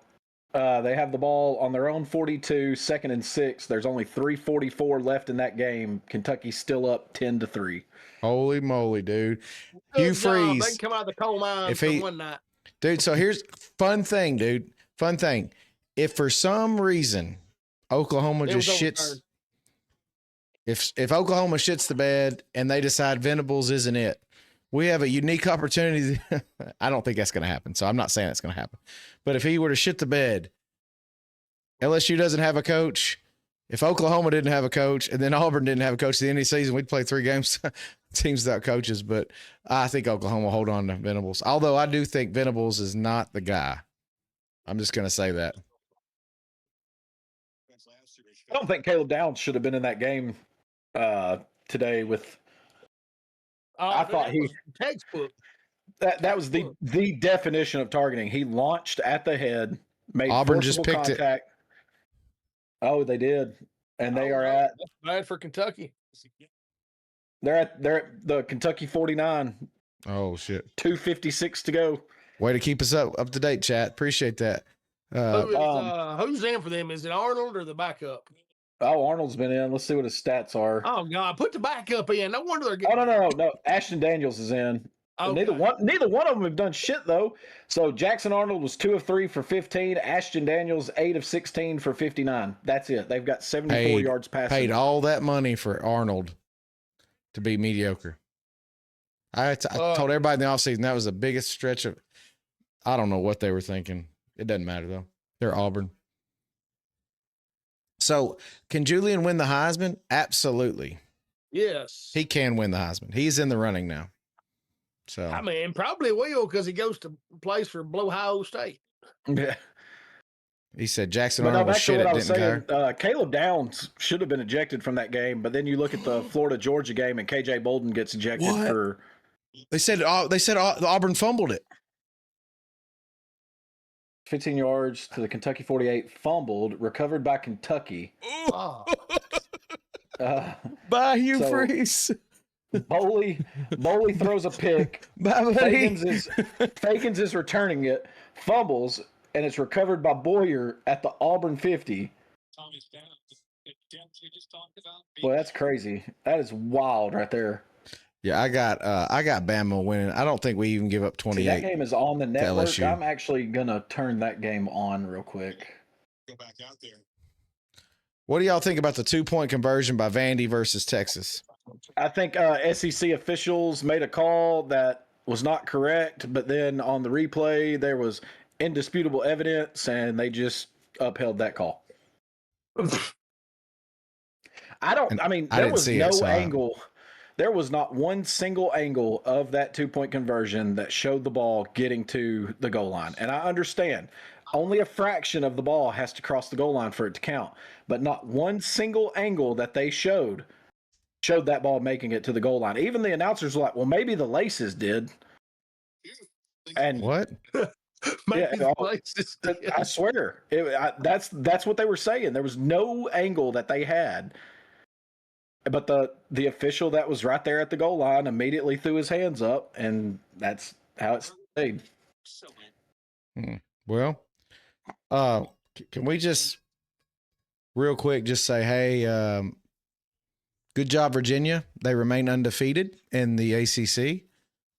They have the ball on their own 42, 2nd and 6. There's only 3:44 left in that game. Kentucky's still up 10-3. Holy moly, dude! Hugh Freeze. They come out of the coal mine from one night, dude. So here's fun thing, dude. Fun thing. If for some reason Oklahoma just shits, if Oklahoma shits the bed and they decide Venables isn't it, we have a unique opportunity. I don't think that's going to happen. So I'm not saying it's going to happen. But if he were to shit the bed, LSU doesn't have a coach. If Oklahoma didn't have a coach and then Auburn didn't have a coach at the end of the season, we'd play 3 games, teams without coaches. But I think Oklahoma will hold on to Venables. Although I do think Venables is not the guy. I'm just going to say that. I don't think Caleb Downs should have been in that game today with – I thought he textbook. That was the definition of targeting. He launched at the head, made Auburn just picked contact. Oh, they did, and they are at. That's bad for Kentucky. They're at the Kentucky 49. Oh shit! 2:56 to go. Way to keep us up to date, chat. Appreciate that. Who's in for them? Is it Arnold or the backup? Oh, Arnold's been in. Let's see what his stats are. Oh God, put the backup in. No wonder they're getting. Oh no. Ashton Daniels is in. Okay. Neither one of them have done shit though. So Jackson Arnold was 2 of 3 for 15. Ashton Daniels 8 of 16 for 59. That's it. They've got 74 yards passing. Paid all that money for Arnold to be mediocre. I told everybody in the offseason that was the biggest stretch of. I don't know what they were thinking. It doesn't matter though. They're Auburn. So can Julian win the Heisman? Absolutely. Yes. He can win the Heisman. He's in the running now. So I mean, probably will because he goes to plays for Ohio State. Yeah. He said Jackson Arnold was shit at Denton. Caleb Downs should have been ejected from that game, but then you look at the Florida-Georgia game and KJ Bolden gets ejected for. They said the Auburn fumbled it. 15 yards to the Kentucky 48, fumbled, recovered by Kentucky. By Hugh Freeze. Boley throws a pick. Fakins is returning it, fumbles, and it's recovered by Boyer at the Auburn 50. Boy, that's crazy. That is wild right there. Yeah, I got Bama winning. I don't think we even give up 28. That game is on the network. I'm actually gonna turn that game on real quick. Go back out there. What do y'all think about the 2-point conversion by Vandy versus Texas? I think SEC officials made a call that was not correct, but then on the replay there was indisputable evidence, and they just upheld that call. There was no angle. There was not one single angle of that 2-point conversion that showed the ball getting to the goal line. And I understand only a fraction of the ball has to cross the goal line for it to count, but not one single angle that they showed that ball making it to the goal line. Even the announcers were like, well, maybe the laces did. And what? I swear, that's what they were saying. There was no angle that they had. But the official that was right there at the goal line immediately threw his hands up, and that's how it stayed. Well, can we just real quick just say, hey, Good job, Virginia. They remain undefeated in the ACC.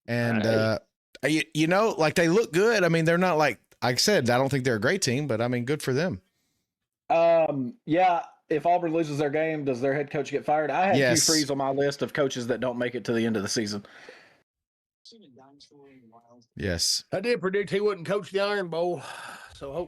And, you know, like they look good. I mean, they're not like I said, I don't think they're a great team, but I mean, good for them. Yeah. If Auburn loses their game, does their head coach get fired? I had Hugh Yes. Freeze on my list of coaches that don't make it to the end of the season. Yes. I did predict he wouldn't coach the Iron Bowl. So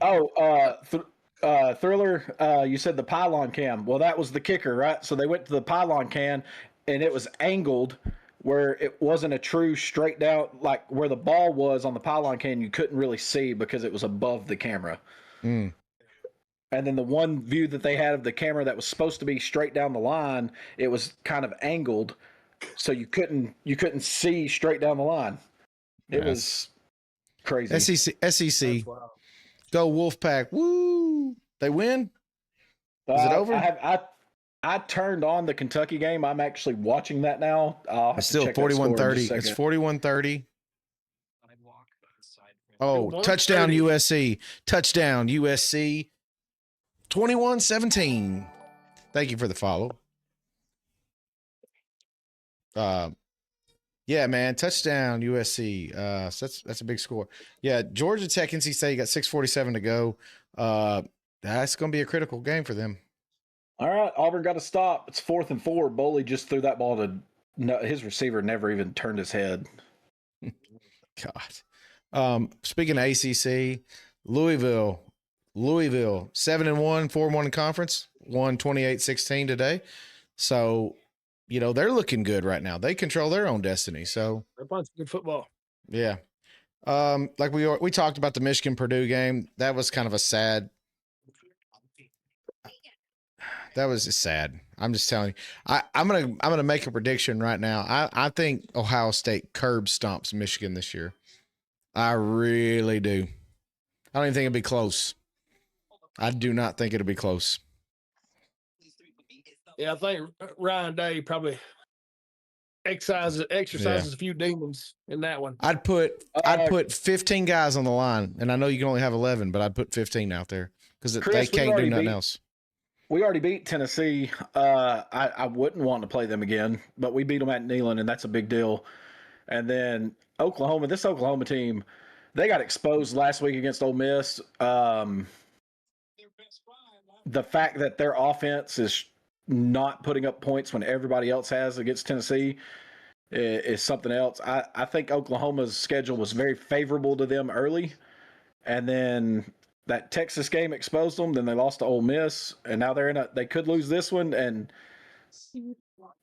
Thriller, you said the pylon cam. Well, that was the kicker, right? So they went to the pylon can, and it was angled where it wasn't a true straight down, like where the ball was on the pylon can, you couldn't really see because it was above the camera. Mm. And then the one view that they had of the camera that was supposed to be straight down the line, it was kind of angled, so you couldn't see straight down the line. It was crazy. SEC. Go Wolfpack. Woo. They win? Is it over? I turned on the Kentucky game. I'm actually watching that now. It's still 41-30. It's 41-30. Oh, touchdown USC. Touchdown USC. 21-17. Thank you for the follow. Yeah, man, touchdown USC. So that's a big score. Yeah, Georgia Tech, NC State got 6:47 to go. That's going to be a critical game for them. All right, Auburn got to stop. It's 4th and 4. Boley just threw that ball to his receiver. Never even turned his head. God. Speaking of ACC, Louisville 7-1, 4-1 in conference, won 28-16 today. So, you know, they're looking good right now. They control their own destiny. So they're playing some good football. Yeah. Like we talked about the Michigan Purdue game. That was kind of a sad. That was sad. I'm just telling you. I'm gonna make a prediction right now. I think Ohio State curb stomps Michigan this year. I really do. I don't even think it'll be close. I do not think it'll be close. Yeah, I think Ryan Day probably exercises a few demons in that one. I'd put 15 guys on the line, and I know you can only have 11, but I'd put 15 out there because they can't do nothing else. We already beat Tennessee. I wouldn't want to play them again, but we beat them at Neyland, and that's a big deal. And then Oklahoma, this Oklahoma team, they got exposed last week against Ole Miss. The fact that their offense is not putting up points when everybody else has against Tennessee is something else. I think Oklahoma's schedule was very favorable to them early, and then that Texas game exposed them. Then they lost to Ole Miss, and now they could lose this one. And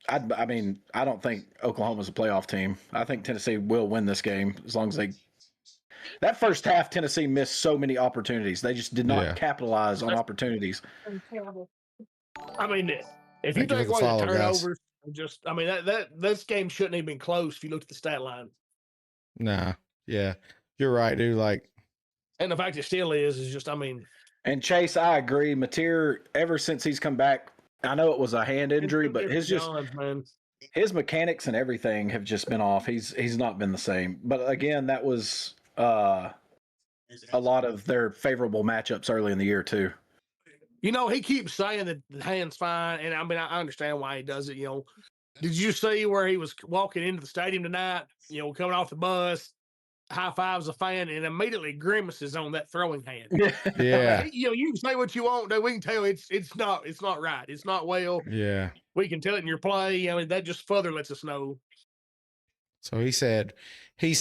I mean, I don't think Oklahoma's a playoff team. I think Tennessee will win this game as long as they. That first half, Tennessee missed so many opportunities. They just did not capitalize on opportunities. I mean, if you take away the turnovers, this game shouldn't have been close if you looked at the stat line. Nah, yeah, you're right, dude. Like, and the fact it still is just, I mean. And Chase, I agree. Mateer, ever since he's come back, I know it was a hand injury, but his mechanics and everything have just been off. He's not been the same. But again, that was a lot of their favorable matchups early in the year too. You know, he keeps saying that the hand's fine, and I mean, I understand why he does it. You know, did you see where he was walking into the stadium tonight? You know, coming off the bus, high fives a fan, and immediately grimaces on that throwing hand. Yeah. You know, you can say what you want, though. We can tell it's not right. It's not well. Yeah. We can tell it in your play. I mean, that just further lets us know. So he said, he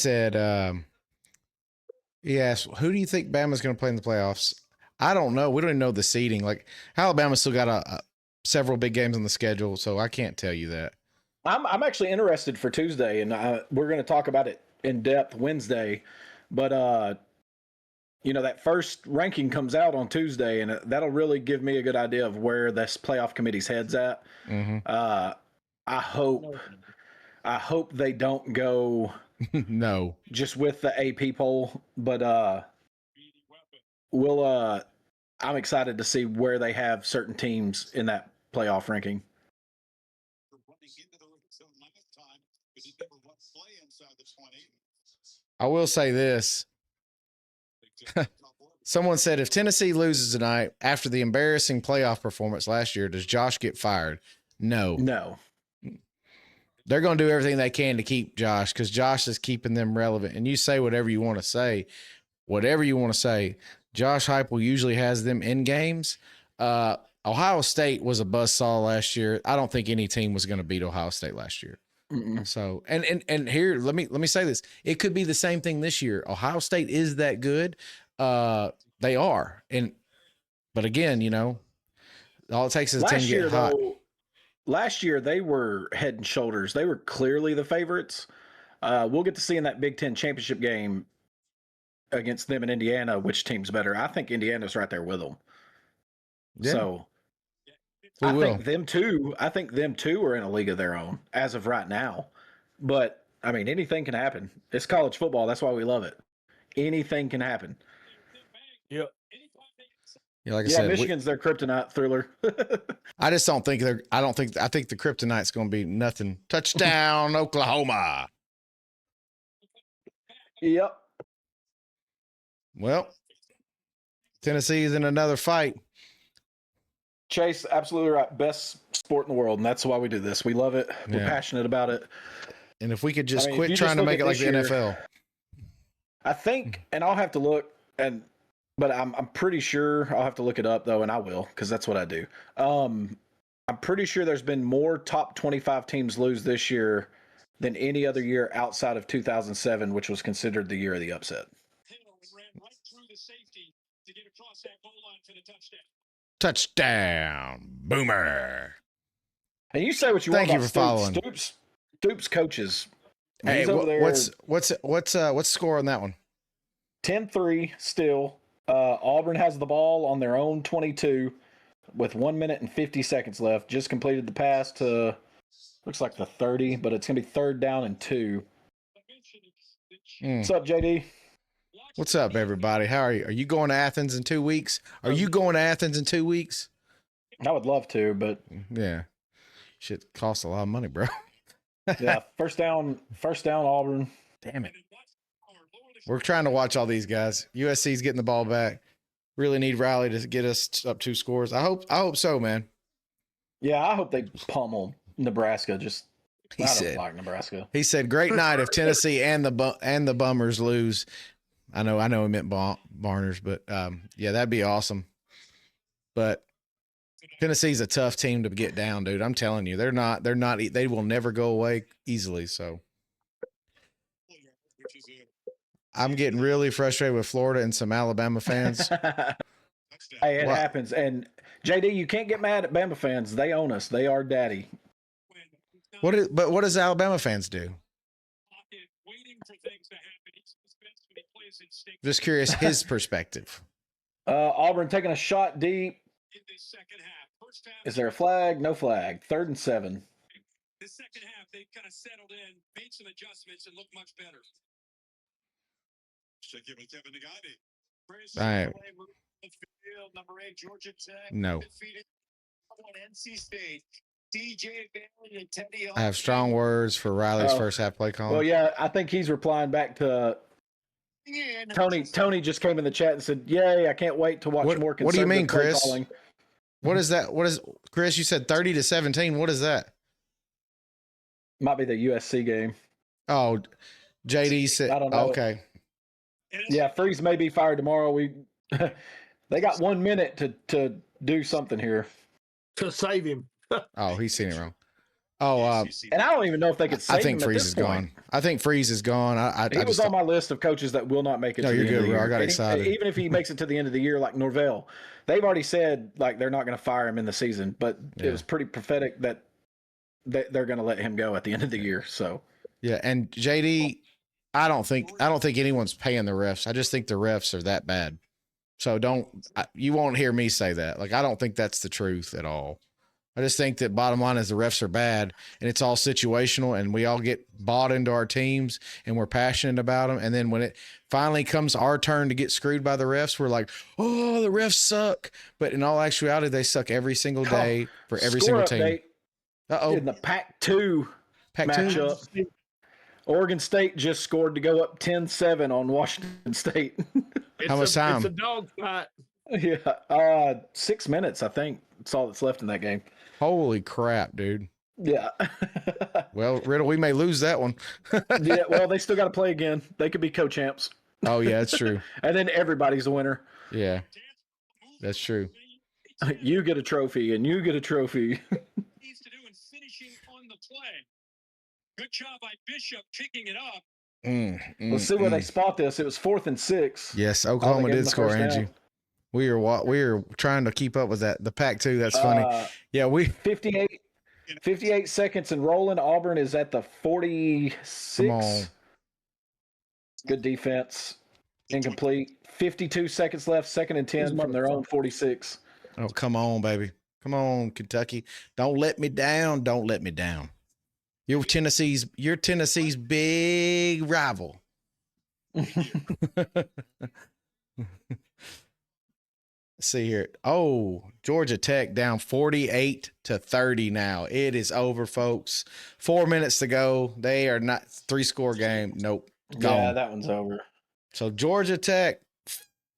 asked, who do you think Bama's going to play in the playoffs? I don't know. We don't even know the seeding. Like, Alabama's still got several big games on the schedule, so I can't tell you that. I'm actually interested for Tuesday, and we're going to talk about it in depth Wednesday. But you know, that first ranking comes out on Tuesday, and that'll really give me a good idea of where this playoff committee's head's at. Mm-hmm. I hope they don't go no just with the AP poll, but I'm excited to see where they have certain teams in that playoff ranking. I will say this. Someone said, if Tennessee loses tonight after the embarrassing playoff performance last year, does Josh get fired? No. they're going to do everything they can to keep Josh because Josh is keeping them relevant. And you say whatever you want to say, Josh Heupel usually has them in games. Ohio State was a buzzsaw last year. I don't think any team was going to beat Ohio State last year. Mm-mm. So, and here, let me say this. It could be the same thing this year. Ohio State is that good. They are. But again, you know, all it takes is a team to get hot. Last year, they were head and shoulders. They were clearly the favorites. We'll get to see in that Big Ten championship game against them in Indiana, which team's better. I think Indiana's right there with them. Yeah. So I think them too are in a league of their own as of right now. But I mean, anything can happen. It's college football. That's why we love it. Anything can happen. Yep. Yeah, like I said, Michigan's their kryptonite thriller. I just don't think I think the kryptonite's going to be nothing. Touchdown, Oklahoma. Yep. Well, Tennessee is in another fight. Chase, absolutely right. Best sport in the world, and that's why we do this. We love it. We're passionate about it. And if we could just quit trying to make it like the NFL. I think, and I'll have to look, but I'm pretty sure I'll have to look it up though, and I will because that's what I do. I'm pretty sure there's been more top 25 teams lose this year than any other year outside of 2007, which was considered the year of the upset. Touchdown, Boomer. And you say what you want. Thank you for following. Stoops coaches. Hey, what's the score on that one? 10-3 still. Auburn has the ball on their own 22 with 1 minute and 50 seconds left. Just completed the pass to looks like the 30, but it's gonna be 3rd down and 2. What's up, JD? What's up, everybody? How are you? Are you going to Athens in 2 weeks? I would love to, but yeah, shit costs a lot of money, bro. Yeah, first down, Auburn. Damn it. We're trying to watch all these guys. USC's getting the ball back. Really need Riley to get us up 2 scores. I hope so, man. Yeah, I hope they pummel Nebraska. I don't like Nebraska. He said, "Great night if Tennessee and the Bummers lose." I know he meant Barners, but yeah, that'd be awesome. But Tennessee's a tough team to get down, dude. I'm telling you, they will never go away easily. So I'm getting really frustrated with Florida and some Alabama fans. Hey, it happens. And JD, you can't get mad at Bama fans. They own us. They are daddy. But what does Alabama fans do? Just curious, his perspective. Auburn taking a shot deep. Is there a flag? No flag. 3rd and 7. The second half, they kind of settled in, made some adjustments, and looked much better. Check in with Kevin Nagati. All right. Number 8, Georgia Tech. No. NC State. DJ Bailey and Teddy. I have strong words for Riley's first half play call. Well, yeah, I think he's replying back to Tony. Tony just came in the chat and said, "Yay, I can't wait to watch more conservative What do you mean, play Chris? calling." What is that? Chris, you said 30-17. What is that? Might be the USC game. Oh, JD said, I don't know. Okay. Yeah, Freeze may be fired tomorrow. They got 1 minute to do something here. To save him. Oh, he's seen it wrong. Oh, and I don't even know if they could save him. I think Freeze is gone. I think Freeze is gone. He was on my list of coaches that will not make it. No, you're good, bro. I got excited. Even if he makes it to the end of the year, like Norvell, they've already said like they're not going to fire him in the season. But it was pretty prophetic that they're going to let him go at the end of the year. So yeah, and JD, I don't think anyone's paying the refs. I just think the refs are that bad. So you won't hear me say that. Like I don't think that's the truth at all. I just think that bottom line is the refs are bad and it's all situational and we all get bought into our teams and we're passionate about them. And then when it finally comes our turn to get screwed by the refs, we're like, oh, the refs suck. But in all actuality, they suck every single day for every single team. Uh-oh. In the Pac-2 matchup, Oregon State just scored to go up 10-7 on Washington State. How much time? It's a dog fight. Yeah, 6 minutes, I think. That's all that's left in that game. Holy crap, dude. Yeah. Well, Riddle, we may lose that one. Yeah. Well, they still got to play again. They could be co-champs. Oh yeah, that's true. And then everybody's a winner. Yeah, that's true. You get a trophy, and you get a trophy. Needs to do in finishing on the play. Good job by Bishop kicking it up. Let's see where they spot this. It was 4th and 6. Yes, Oh, Oklahoma they gave did him the score, first Angie. down. We are trying to keep up with that. The Pac-2, that's funny. Yeah, 58 seconds and rolling. Auburn is at the 46. Come on. Good defense. Incomplete. 52 seconds left. 2nd and 10 from their own 46. Oh, come on, baby. Come on, Kentucky. Don't let me down. Don't let me down. You're Tennessee's big rival. See here. Oh, Georgia Tech down 48-30 now. It is over, folks. 4 minutes to go. They are not 3-score game. Nope. Gone. Yeah, that one's over. So Georgia Tech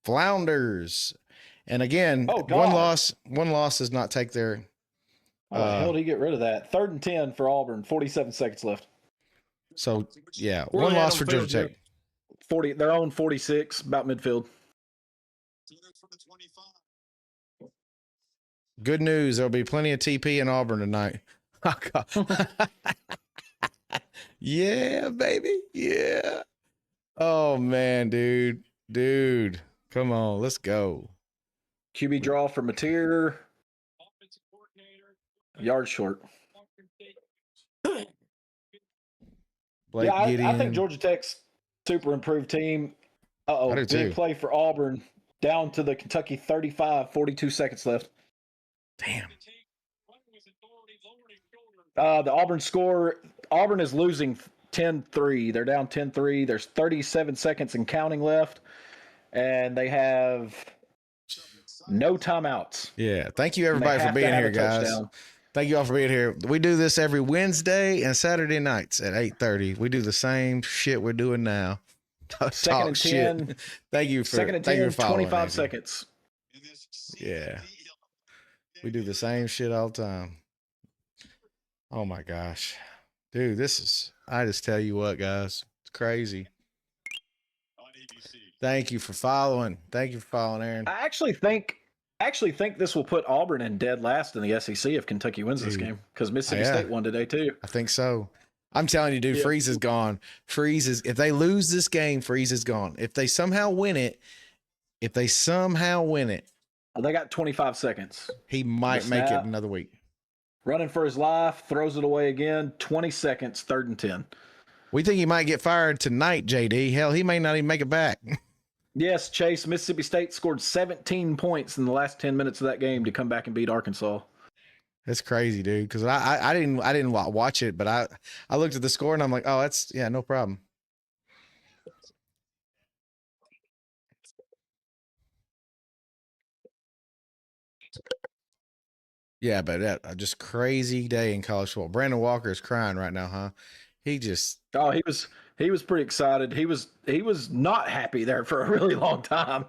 flounders. And again, Oh, one God. loss does not take their How the hell did he get rid of that? 3rd and 10 for Auburn. 47 seconds left. so yeah, Where one they at loss on for field, Georgia Tech. 40. Their own 46, about midfield. Good news. There'll be plenty of TP in Auburn tonight. Yeah, baby. Yeah. Oh, man, dude. Dude. Come on. Let's go. QB draw for Mateer. Yard short. Blake Yeah, I Gideon. think Georgia Tech's super improved team. I do Big too. play for Auburn. Down to the Kentucky 35, 42 seconds left. Damn. The Auburn score, Auburn is losing 10-3. They're down 10-3. There's 37 seconds and counting left. And they have no timeouts. Yeah. Thank you, And they everybody, for have to being have here, a guys. touchdown. Thank you all for being here. We do this every Wednesday and Saturday nights at 8:30. We do the same shit we're doing now. Second and 10. Shit. Thank you for Second and thank you 10, for following, 25 Angie. seconds. Yeah. We do the same shit all the time. Oh my gosh. Dude, I just tell you what, guys. It's crazy. Thank you for following. Thank you for following, Aaron. I actually think this will put Auburn in dead last in the SEC if Kentucky wins this game, because Mississippi State won today too. I think so. I'm telling you, dude, Yeah. Freeze is gone. If they lose this game, Freeze is gone. If they somehow win it, Well, they got 25 seconds. he might make it snap. another week. Running for his life, throws it away again. 20 seconds, 3rd and 10. We think he might get fired tonight, JD. Hell, he may not even make it back. Yes, Chase, Mississippi State scored 17 points in the last 10 minutes of that game to come back and beat Arkansas. That's crazy, dude. Because I didn't watch it, but I looked at the score and I'm like, oh, no problem. Yeah, but that just crazy day in college football. Brandon Walker is crying right now, huh? He just He was pretty excited. He was not happy there for a really long time.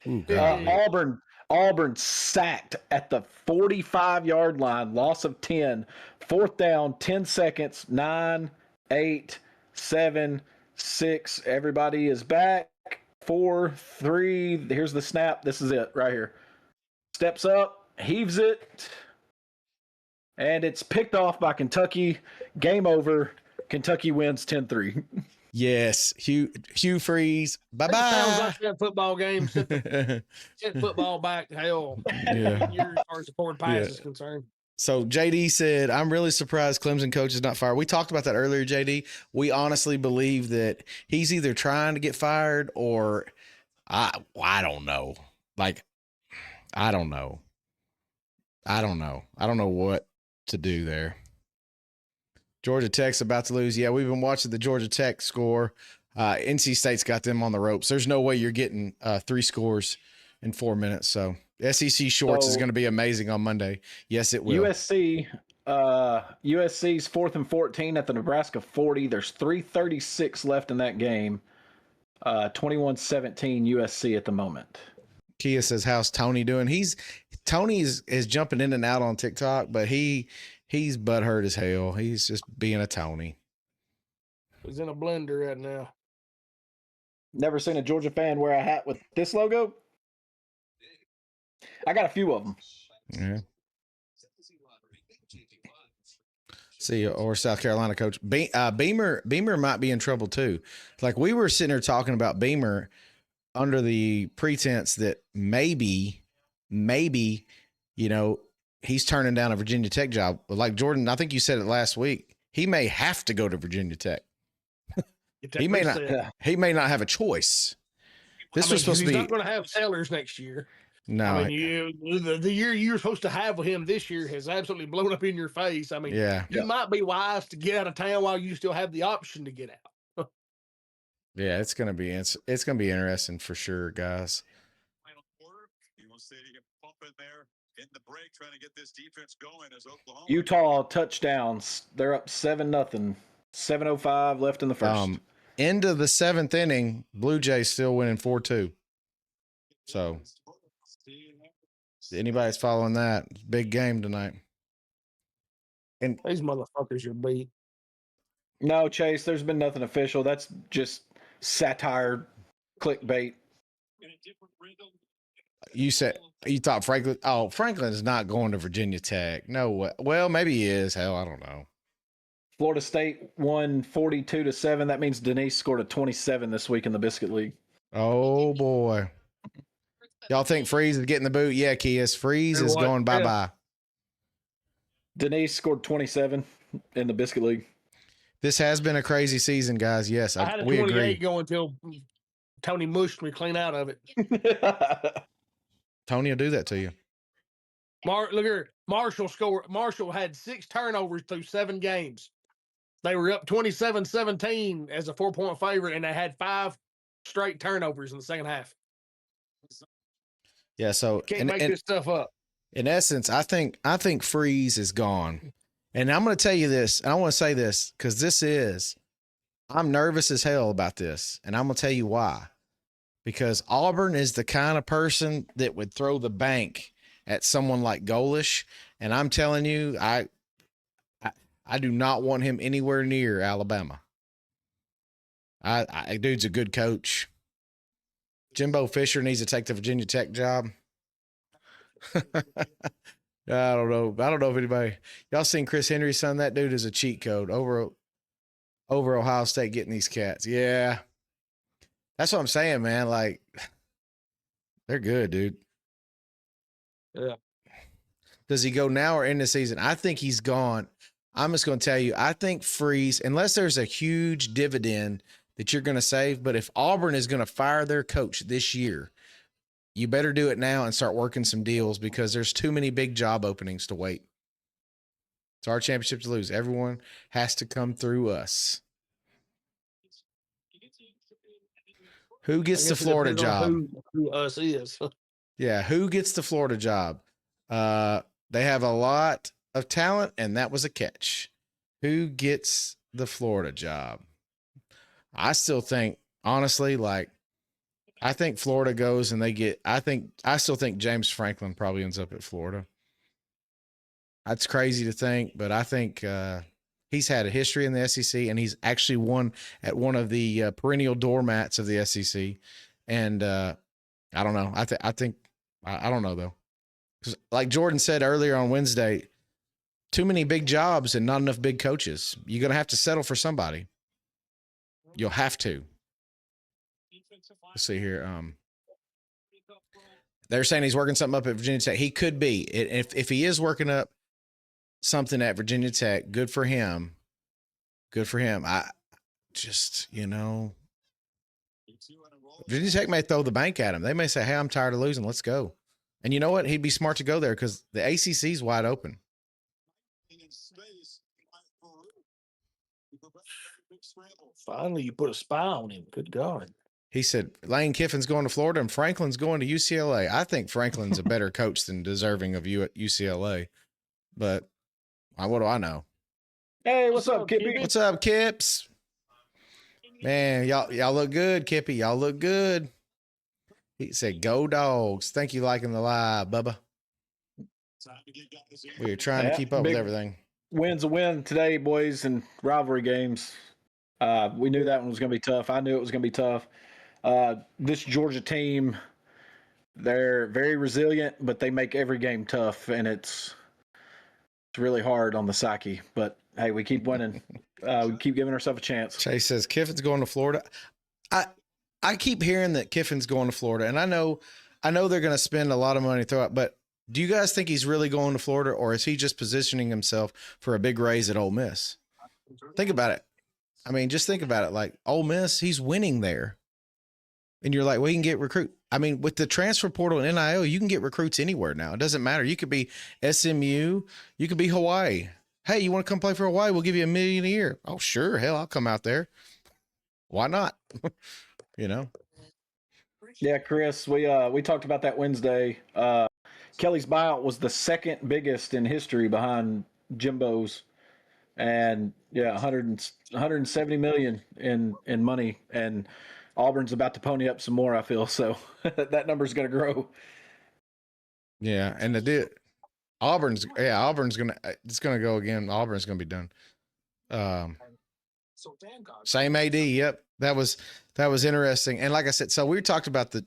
Ooh, God. Auburn sacked at the 45-yard line, loss of 10. 4th down, 10 seconds, 9, 8, 7, 6. Everybody is back. 4, 3. Here's the snap. This is it right here. Steps up, heaves it, and it's picked off by Kentucky. Game over. Kentucky wins 10-3. Yes, Hugh Freeze. Sounds Bye-bye. like that football game. Set football back to hell. Yeah. As far as the forward pass Yeah. is concerned. So JD said, I'm really surprised Clemson coach is not fired. We talked about that earlier, JD. We honestly believe that he's either trying to get fired or I don't know. Like, I don't know. I don't know what to do there. Georgia Tech's about to lose. Yeah, we've been watching the Georgia Tech score. NC State's got them on the ropes. There's no way you're getting 3 scores in 4 minutes. So SEC Shorts is going to be amazing on Monday. Yes, it will. USC's 4th and 14 at the Nebraska 40. There's 3:36 left in that game. 21-17 USC at the moment. Kia says, how's Tony doing? Tony is jumping in and out on TikTok, but he He's butthurt as hell. He's just being a Tony. He's in a blender right now. Never seen a Georgia fan wear a hat with this logo. I got a few of them. Yeah. See, or South Carolina coach Beamer might be in trouble too. Like we were sitting there talking about Beamer under the pretense that maybe, he's turning down a Virginia Tech job. Like Jordan, I think you said it last week. He may have to go to Virginia Tech. He may not have a choice. This was supposed to be. He's not going to have sellers next year. No, I mean, the year you were supposed to have with him this year has absolutely blown up in your face. I mean, you might be wise to get out of town while you still have the option to get out. Yeah, it's gonna be interesting for sure, guys. Final quarter, you want to say you can pump in there in the break, trying to get this defense going as Oklahoma. Utah touchdowns. They're up 7-0. 7:05 left in the first. End of the 7th inning, Blue Jays still winning 4-2. So, anybody's following that? Big game tonight. And these motherfuckers are beat. No, Chase, there's been nothing official. That's just satire, clickbait. You thought Franklin? Oh, Franklin is not going to Virginia Tech. No way. Well, maybe he is. Hell, I don't know. Florida State won 42-7. That means Denise scored a 27 this week in the Biscuit League. Oh boy. Y'all think Freeze is getting the boot? Yeah, Kias. Freeze is going bye-bye. Denise scored 27 in the Biscuit League. This has been a crazy season, guys. Yes, I had a we 28 agree. going until Tony mushed me clean out of it. Tony will do that to you. Look here. Marshall had 6 turnovers through 7 games. They were up 27-17 as a 4-point favorite, and they had 5 straight turnovers in the second half. Yeah, so can't make this stuff up. In essence, I think Freeze is gone. And I'm going to tell you this, and I want to say this because I'm nervous as hell about this, and I'm going to tell you why. Because Auburn is the kind of person that would throw the bank at someone like Golish, and I'm telling you, I do not want him anywhere near Alabama. Dude's a good coach. Jimbo Fisher needs to take the Virginia Tech job. I don't know if anybody y'all seen Chris Henry's son. That dude is a cheat code over Ohio State getting these cats. Yeah, that's what I'm saying, man. Like they're good, dude. Yeah. Does he go now or end the season? I think he's gone. I'm just going to tell you, I think Freeze, unless there's a huge dividend that you're going to save, but if Auburn is going to fire their coach this year, you better do it now and start working some deals because there's too many big job openings to wait. It's our championship to lose. Everyone has to come through us. Who gets the Florida job? Who us is. Yeah, who gets the Florida job? They have a lot of talent, and that was a catch. Who gets the Florida job? I still think, honestly, I think Florida goes and I still think James Franklin probably ends up at Florida. That's crazy to think, but I think he's had a history in the SEC, and he's actually won at one of the perennial doormats of the SEC. And I don't know. I think I don't know though, because like Jordan said earlier on Wednesday, too many big jobs and not enough big coaches. You're gonna have to settle for somebody. You'll have to. Let's see here. They're saying he's working something up at Virginia Tech. He could be. If he is working up something at Virginia Tech, good for him. Good for him. I just, Virginia Tech may throw the bank at him. They may say, hey, I'm tired of losing. Let's go. And you know what? He'd be smart to go there because the ACC is wide open. Finally, you put a spy on him. Good God. He said Lane Kiffin's going to Florida and Franklin's going to UCLA. I think Franklin's a better coach than deserving of you at UCLA. But what do I know? Hey, what's up, Kippy? What's up, Kips? Man, y'all look good, Kippy. Y'all look good. He said, go Dogs. Thank you liking the live, Bubba. We are trying to keep up with everything. win's a win today, boys, in rivalry games. We knew that one was going to be tough. I knew it was going to be tough. This Georgia team, they're very resilient, but they make every game tough, and it's really hard on the psyche. But hey, we keep winning. We keep giving ourselves a chance. Chase says Kiffin's going to Florida. I keep hearing that Kiffin's going to Florida, and I know they're going to spend a lot of money throughout, but do you guys think he's really going to Florida, or is he just positioning himself for a big raise at Ole Miss? Think about it. I mean, just think about it. Like Ole Miss, he's winning there. And you're like, well, you can get recruit. I mean, with the transfer portal and NIL, you can get recruits anywhere now. It doesn't matter. You could be SMU. You could be Hawaii. Hey, you want to come play for Hawaii? We'll give you $1 million a year. Oh, sure. Hell, I'll come out there. Why not? You know? Yeah, Chris, we talked about that Wednesday. Kelly's buyout was the second biggest in history behind Jimbo's. And yeah, 170 million in money, and Auburn's about to pony up some more, I feel. So that number's going to grow. Yeah, and Auburn's going to go again. Auburn's going to be done. Same AD. Yep. That was interesting. And like I said, so we talked about the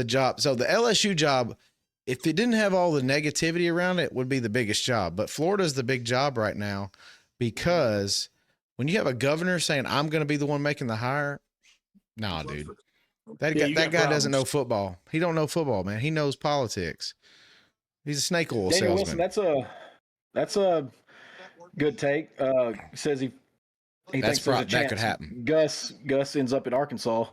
job. So the LSU job, if it didn't have all the negativity around it, would be the biggest job. But Florida's the big job right now, because when you have a governor saying, I'm going to be the one making the hire, nah, dude. That guy doesn't know football. He don't know football, man. He knows politics. He's a snake oil Daniel salesman. Wilson, that's a good take. Says he thinks there's a chance that could happen. Gus ends up in Arkansas.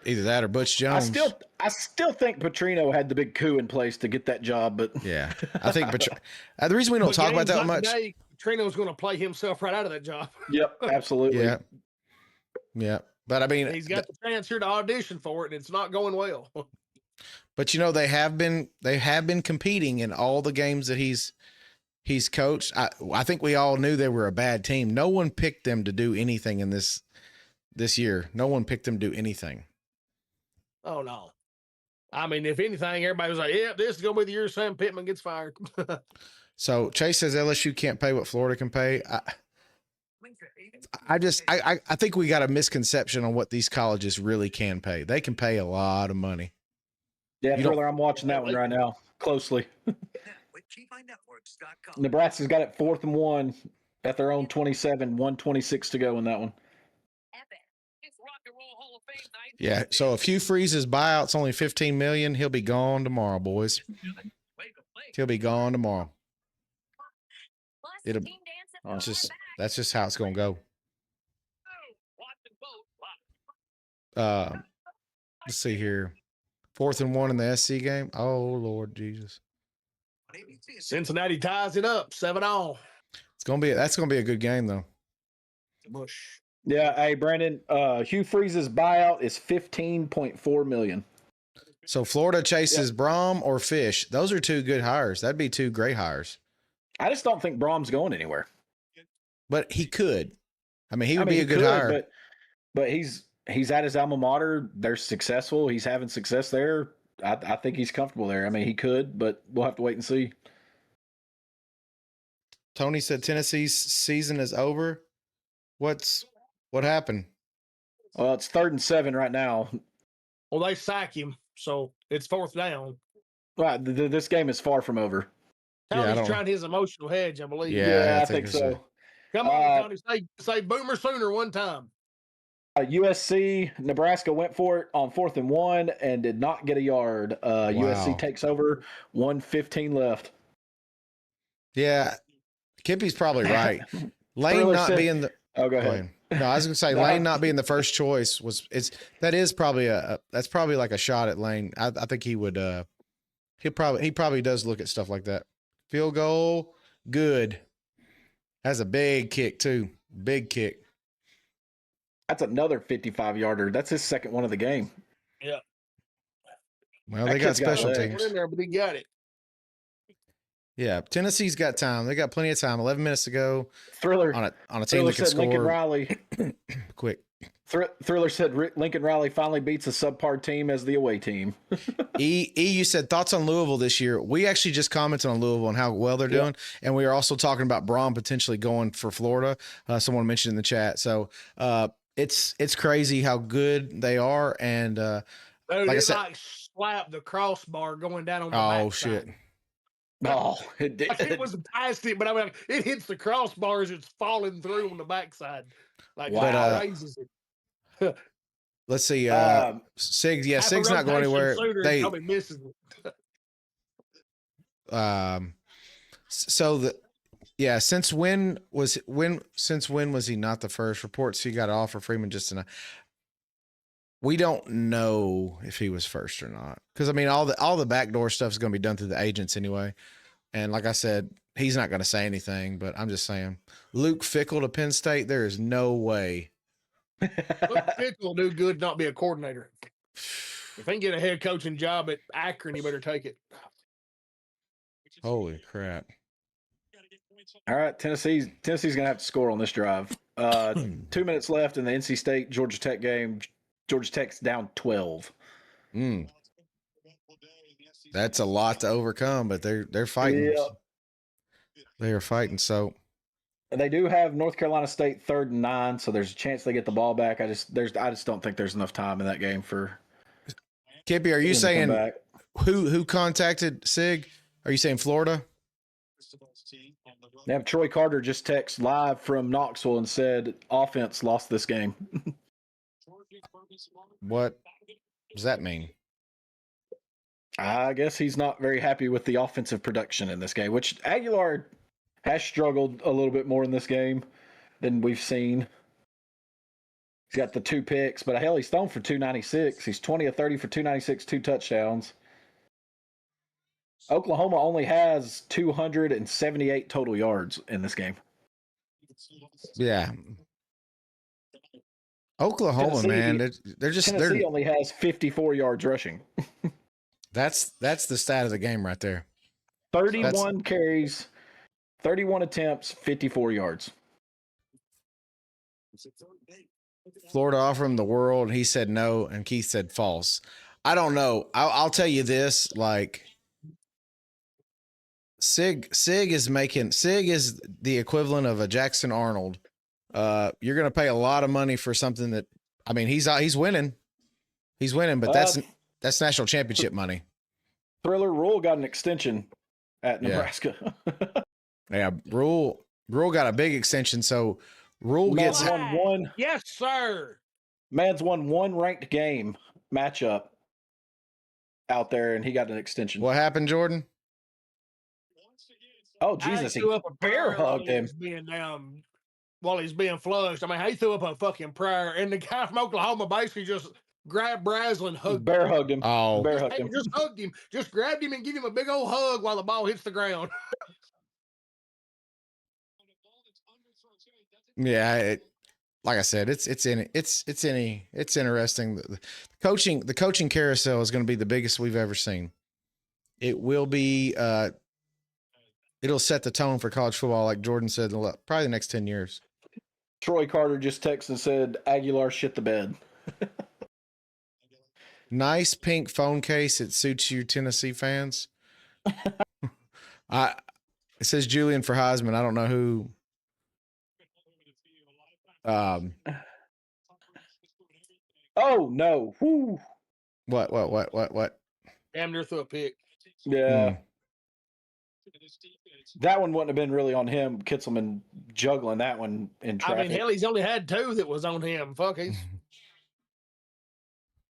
Either that or Butch Jones. I still think Petrino had the big coup in place to get that job, but yeah, I think the reason we don't talk about that much. Today, Petrino's going to play himself right out of that job. Yep, absolutely. Yeah. But I mean, he's got the chance here to audition for it, and it's not going well. But you know, they have been competing in all the games that he's coached. I think we all knew they were a bad team. No one picked them to do anything in this year. No one picked them to do anything. Oh no. I mean, if anything, everybody was like, yeah, this is going to be the year Sam Pittman gets fired. So Chase says LSU can't pay what Florida can pay. I think we got a misconception on what these colleges really can pay. They can pay a lot of money. Yeah, Thriller, I'm watching that one right now closely. Nebraska's got it 4th and 1 at their own 27, 1:26 to go in that one. Yeah, so if Hugh Freeze's buyout's only $15 million, he'll be gone tomorrow, boys. He'll be gone tomorrow. That's just how it's gonna go. Let's see here. 4th and 1 in the SC game. Oh Lord Jesus! Cincinnati ties it up 7-all. That's gonna be a good game though. Bush. Yeah, hey Brandon. Hugh Freeze's buyout is $15.4 million. So Florida chases Brom or Fish. Those are two good hires. That'd be two great hires. I just don't think Brom's going anywhere. But he could. I mean, he would be a good hire. But he's at his alma mater. They're successful. He's having success there. I think he's comfortable there. I mean, he could, but we'll have to wait and see. Tony said Tennessee's season is over. What happened? Well, it's 3rd and 7 right now. Well, they sack him, so it's 4th down. Right, this game is far from over. Tony's trying his emotional hedge, I believe. Yeah, I think so. Come on, Tony, say Boomer Sooner one time. USC, Nebraska went for it on 4th and 1 and did not get a yard. USC takes over, 1:15 left. Yeah, Kippy's probably right. Lane not being the. Oh, go ahead. No, I was gonna say Lane not being the first choice that's probably like a shot at Lane. I think he would. He probably does look at stuff like that. Field goal, good. Has a big kick too. Big kick. That's another 55-yarder. That's his second one of the game. Yeah. Well, they got special teams. In there, but he got it. Yeah, Tennessee's got time. They got plenty of time. 11 minutes to go. Thriller on a team that can score. Lincoln Riley. Quick. Thriller said Lincoln Riley finally beats a subpar team as the away team. You said thoughts on Louisville this year. We actually just commented on Louisville and how well they're doing, and we are also talking about Braun potentially going for Florida. Someone mentioned in the chat. So it's crazy how good they are, and Dude, like I said, like slap the crossbar going down on the oh backside. shit. Oh, it did. Like it was past it, but I mean, it hits the crossbars. It's falling through on the backside. Like Wow. it raises it. Let's see. Sig, Half a Sig's not going rotation anywhere. sooner, They probably misses it. Since when was he not the first? Reports he got an offer. Freeman just enough. We don't know if he was first or not, because I mean all the backdoor stuff is going to be done through the agents anyway. And like I said, he's not going to say anything. But I'm just saying, Luke Fickell to Penn State. There is no way. Luke Fickell will do good, not be a coordinator. If he can get a head coaching job at Akron, he better take it. Holy crap! All right, Tennessee's gonna have to score on this drive. 2 minutes left in the NC State Georgia Tech game. Georgia Tech's down 12. That's a lot to overcome, but they're fighting. Yeah. They are fighting. So they do have North Carolina State 3rd and 9, so there's a chance they get the ball back. I just don't think there's enough time in that game for. Kippy, are you saying who contacted Sig? Are you saying Florida? Yeah, Troy Carter just texted live from Knoxville and said offense lost this game. What does that mean? I guess he's not very happy with the offensive production in this game, which Aguilar has struggled a little bit more in this game than we've seen. He's got the 2 picks, but hell, he's thrown for 296. He's 20 of 30 for 296, 2 touchdowns. Oklahoma only has 278 total yards in this game. Yeah. Oklahoma, man, Tennessee only has 54 yards rushing. That's the stat of the game right there. 31 carries, 31 attempts, 54 yards. Florida offered him the world, and he said no, and Keith said false. I don't know. I'll tell you this, like Sig is the equivalent of a Jackson Arnold. You're going to pay a lot of money for something that, I mean, he's winning. He's winning, but that's national championship money. Thriller Rule got an extension at Nebraska. Yeah, Rule got a big extension, so Rule gets won one. Yes, sir. Man's won one ranked game matchup out there, and he got an extension. What happened, Jordan? Oh, Jesus, he bear hugged him. While he's being flushed. I mean, he threw up a fucking prayer, and the guy from Oklahoma basically just grabbed Braslin and hugged bear hugged him. Oh, bear hugged him. Just hugged him. Just grabbed him and give him a big old hug while the ball hits the ground. Yeah, like I said, it's interesting. The coaching carousel is going to be the biggest we've ever seen. It will be. It'll set the tone for college football, like Jordan said, probably the next 10 years. Troy Carter just texted and said, Aguilar shit the bed. Nice pink phone case. It suits you, Tennessee fans. It says Julian for Heisman. I don't know who. Oh, no. Woo. What? Damn near threw a pick. Yeah. That one wouldn't have been really on him. Kitzelman juggling that one in traffic. I mean, hell, he's only had 2 that was on him. Fuck, he's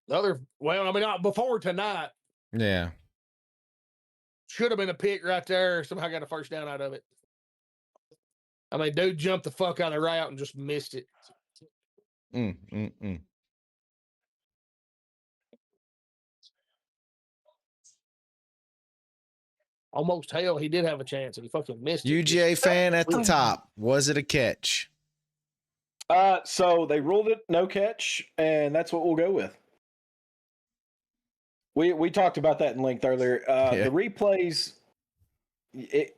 the other. Well, I mean, before tonight. Yeah. Should have been a pick right there. Somehow got a first down out of it. I mean, dude jumped the fuck out of the route and just missed it. Almost hell, he did have a chance and he fucking missed it. UGA fan at the top. Was it a catch? So they ruled it no catch, and that's what we'll go with. We talked about that in length earlier. The replays, it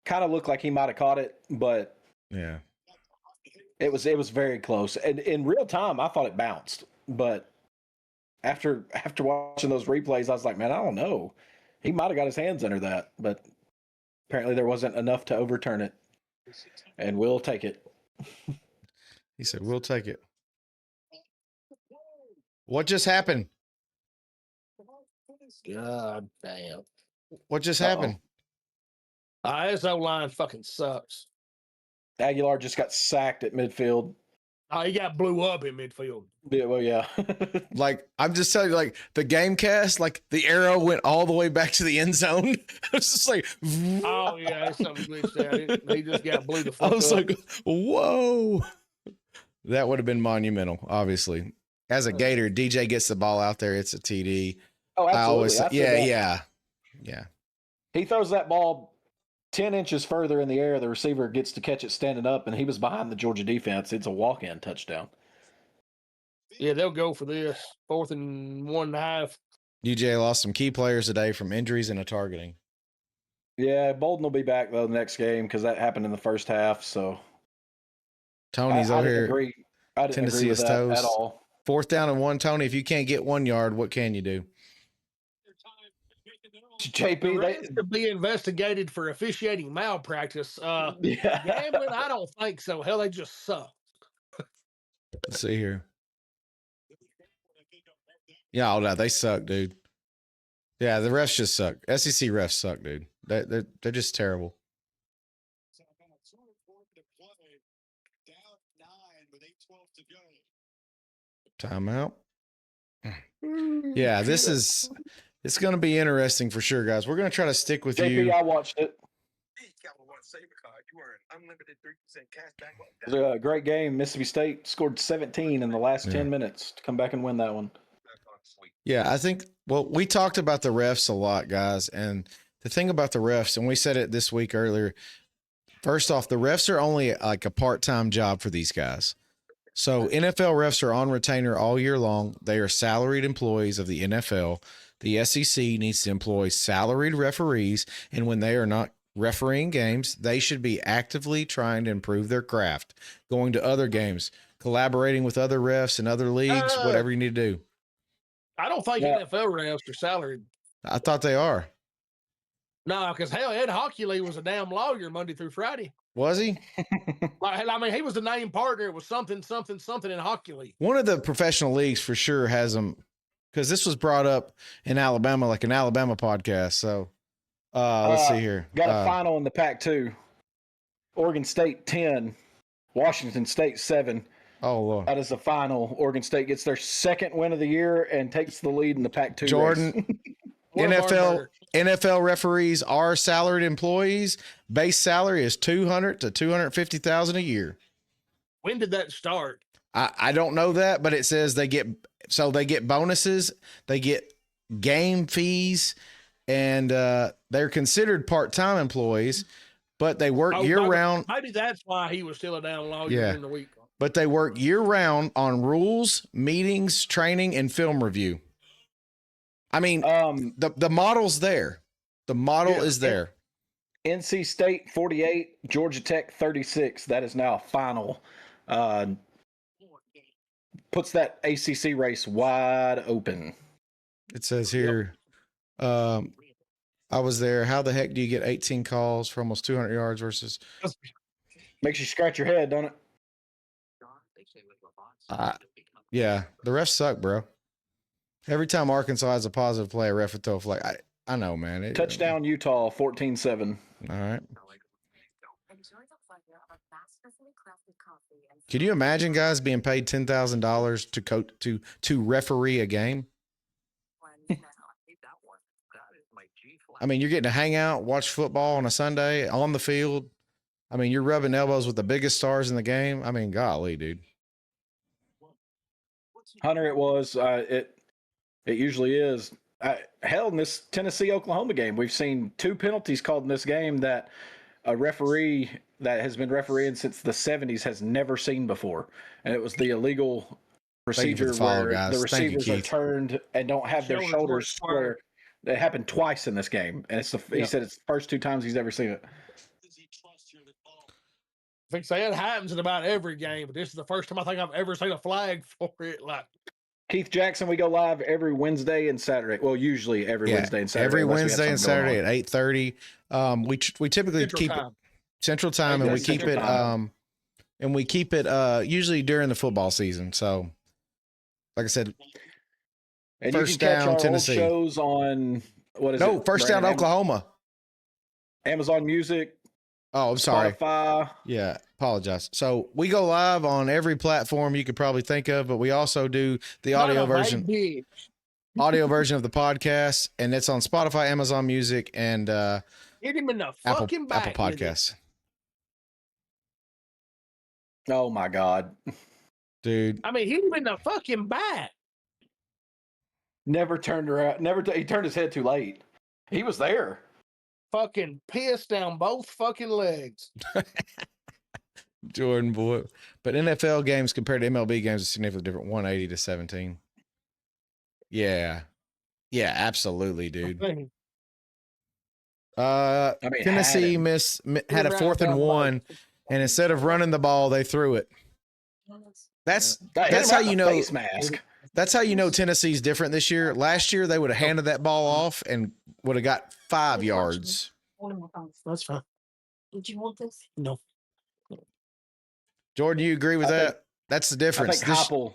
kind of looked like he might have caught it, but yeah, It was very close, and in real time, I thought it bounced. But after watching those replays, I was like, man, I don't know. He might have got his hands under that, but apparently there wasn't enough to overturn it. And we'll take it. He said, "We'll take it." What just happened? God damn. What just happened? His O-line fucking sucks. Aguilar just got sacked at midfield. Oh, he got blew up in midfield. Yeah, well, yeah. Like, I'm just telling you, like, the game cast, like, the arrow went all the way back to the end zone. It's just like, oh, yeah, it's something glitched out. He just got blew the fuck I was up. like, whoa. That would have been monumental, obviously. As a Gator, DJ gets the ball out there. It's a TD. Oh, absolutely. Yeah. He throws that ball 10 inches further in the air. The receiver gets to catch it standing up, and he was behind the Georgia defense. It's a walk-in touchdown. Yeah, they'll go for this. 4th and 1.5. UJ lost some key players today from injuries and a targeting. Yeah, Bolden will be back, though, the next game because that happened in the first half. So Tony's over here. I didn't agree with that at all. 4th down and 1, Tony. If you can't get 1 yard, what can you do? JP, they could be investigated for officiating malpractice. Gambling, I don't think so. Hell, they just suck. Let's see here. Yeah, oh, no, they suck, dude. Yeah, the refs just suck. SEC refs suck, dude. They're just terrible. Timeout. Yeah, it's going to be interesting for sure, guys. We're going to try to stick with JP, you. I watched it. It was a great game. Mississippi State scored 17 in the last 10 minutes to come back and win that one. Yeah, I think, well, we talked about the refs a lot, guys. And the thing about the refs, and we said it this week earlier, first off, the refs are only like a part-time job for these guys. So NFL refs are on retainer all year long. They are salaried employees of the NFL. The SEC needs to employ salaried referees, and when they are not refereeing games, they should be actively trying to improve their craft, going to other games, collaborating with other refs and other leagues, whatever you need to do. I don't think NFL refs are salaried. I thought they are. No, because hell, Ed Hockley was a damn lawyer Monday through Friday. Was he? I mean, he was the name partner. It was something in Hockley. One of the professional leagues for sure has them, because this was brought up in Alabama, like an Alabama podcast. So let's see here. Got a final in the Pac-2. Oregon State 10, Washington State 7. Oh, Lord. That is the final. Oregon State gets their second win of the year and takes the lead in the Pac-2 Jordan, NFL referees are salaried employees. Base salary is $200,000 to $250,000 a year. When did that start? I don't know that, but it says they get bonuses, they get game fees, and they're considered part-time employees, but they work year-round. Maybe that's why he was still a damn lawyer during the week. But they work year-round on rules, meetings, training, and film review. I mean, the model's there. The model is there. NC State 48, Georgia Tech 36. That is now final. Puts that ACC race wide open. It says here, I was there. How the heck do you get 18 calls for almost 200 yards versus? Makes you scratch your head, don't it? Yeah, the refs suck, bro. Every time Arkansas has a positive play, a ref would throw a flag. I know, man. Touchdown Utah, 14-7. All right. Can you imagine guys being paid $10,000 to referee a game? I mean, you're getting to hang out, watch football on a Sunday on the field. I mean, you're rubbing elbows with the biggest stars in the game. I mean, golly, dude. Hunter, it was. It usually is. Hell, in this Tennessee-Oklahoma game, we've seen 2 penalties called in this game that a referee that has been refereeing since the 70s has never seen before. And it was the illegal procedure where the receivers are turned and don't have their shoulders square. It happened twice in this game. And he said it's the first 2 times he's ever seen it. I think say it happens in about every game, but this is the first time I think I've ever seen a flag for it. Like Keith Jackson, we go live every Wednesday and Saturday. Well, usually every Wednesday and Saturday. Every unless we have Wednesday and something going Saturday on. at 8:30. We typically Central keep Time. it Central Time, and we keep Central it Time. and we keep it usually during the football season. So, like I said, And First you can catch Down, our old Tennessee. shows on what is it? no, First Down, Brandon? Oklahoma. Amazon Music, Oh, I'm sorry. Spotify. Yeah, apologize. So we go live on every platform you could probably think of, but we also do the audio version. Audio version of the podcast, and it's on Spotify, Amazon Music, and Hit him in the Apple fucking back. with it. Podcasts. Oh my God. Dude, I mean, hit him in the fucking back. Never turned around. He turned his head too late. He was there. Fucking pissed down both fucking legs. Jordan boy. But NFL games compared to MLB games is significantly different. 180 to 17. Yeah. Yeah, absolutely, dude. Tennessee had a 4th and 1, and instead of running the ball, they threw it. That's how you know face mask. That's how you know Tennessee's different this year. Last year they would have handed that ball off and would have got 5 yards. That's fine. Did you want this? No. Jordan, you agree with that? That's the I difference. think Heupel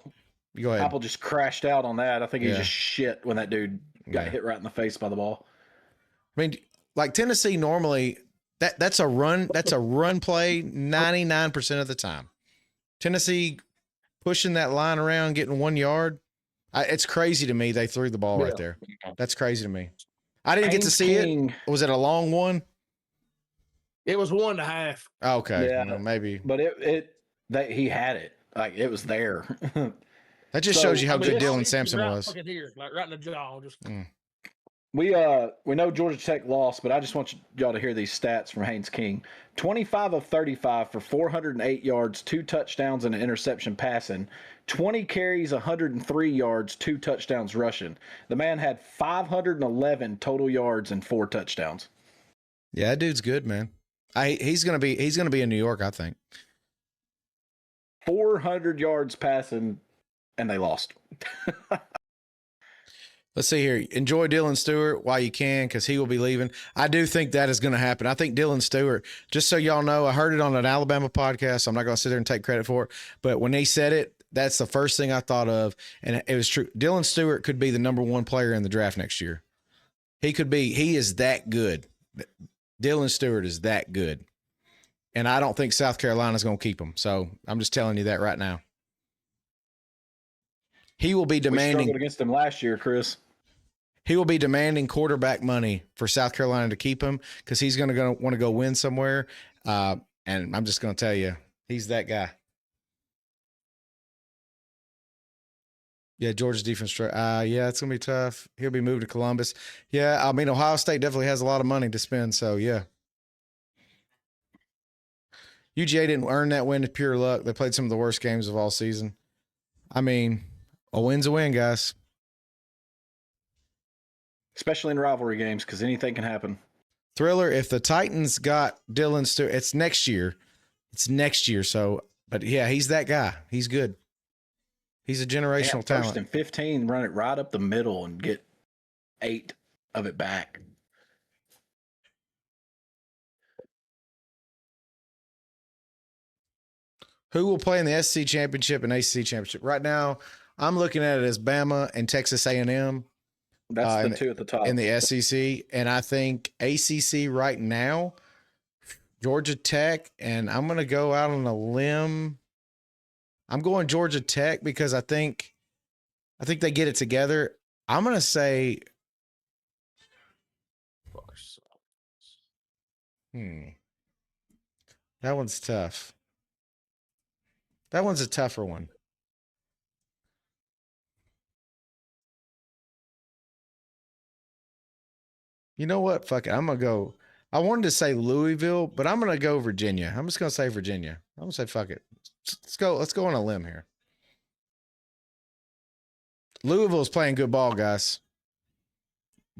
Go ahead. Heupel just crashed out on that. I think he Yeah. just shit when that dude got Yeah. hit right in the face by the ball. I mean, like Tennessee normally that's a run play 99% of the time. Tennessee pushing that line around, getting 1 yard. It's crazy to me they threw the ball right there. That's crazy to me. I didn't get to see it. Was it a long one? It was 1.5. Okay. Yeah. Well, maybe. But he had it. Like it was there. That just So, shows you how good it's Dylan Sampson right was. fucking here, like right in the jaw. Just We know Georgia Tech lost, but I just want y'all to hear these stats from Haynes King. 25 of 35 for 408 yards, 2 touchdowns, and an interception passing. 20 carries, 103 yards, 2 touchdowns rushing. The man had 511 total yards and 4 touchdowns. Yeah, that dude's good, man. He's gonna be in New York, I think. 400 yards passing, and they lost. Let's see here. Enjoy Dylan Stewart while you can, because he will be leaving. I do think that is going to happen. I think Dylan Stewart, just so y'all know, I heard it on an Alabama podcast, so I'm not going to sit there and take credit for it. But when they said it, that's the first thing I thought of, and it was true. Dylan Stewart could be the number 1 player in the draft next year. He is that good. Dylan Stewart is that good. And I don't think South Carolina's going to keep him. So I'm just telling you that right now. He will be demanding. We struggled against him last year, Chris. He will be demanding quarterback money for South Carolina to keep him, because he's going to want to go win somewhere. And I'm just going to tell you, he's that guy. Yeah, Georgia's defense. Yeah, it's going to be tough. He'll be moved to Columbus. Yeah, I mean, Ohio State definitely has a lot of money to spend. So, yeah. UGA didn't earn that win. It's pure luck. They played some of the worst games of all season. I mean, a win's a win, guys. Especially in rivalry games, because anything can happen. Thriller, if the Titans got Dylan Stewart, it's next year. So, but yeah, he's that guy. He's good. He's a generational talent. First and 15, run it right up the middle and get 8 of it back. Who will play in the SEC championship and ACC championship? Right now, I'm looking at it as Bama and Texas A&M. That's the 2 at the top. In the SEC. And I think ACC right now, Georgia Tech, and I'm going to go out on a limb. I'm going Georgia Tech because I think they get it together. I'm going to say that one's tough. That one's a tougher one. You know what? Fuck it. I'm going to go. I wanted to say Louisville, but I'm going to go Virginia. I'm just going to say Virginia. I'm going to say fuck it. Let's go on a limb here. Louisville's playing good ball, guys.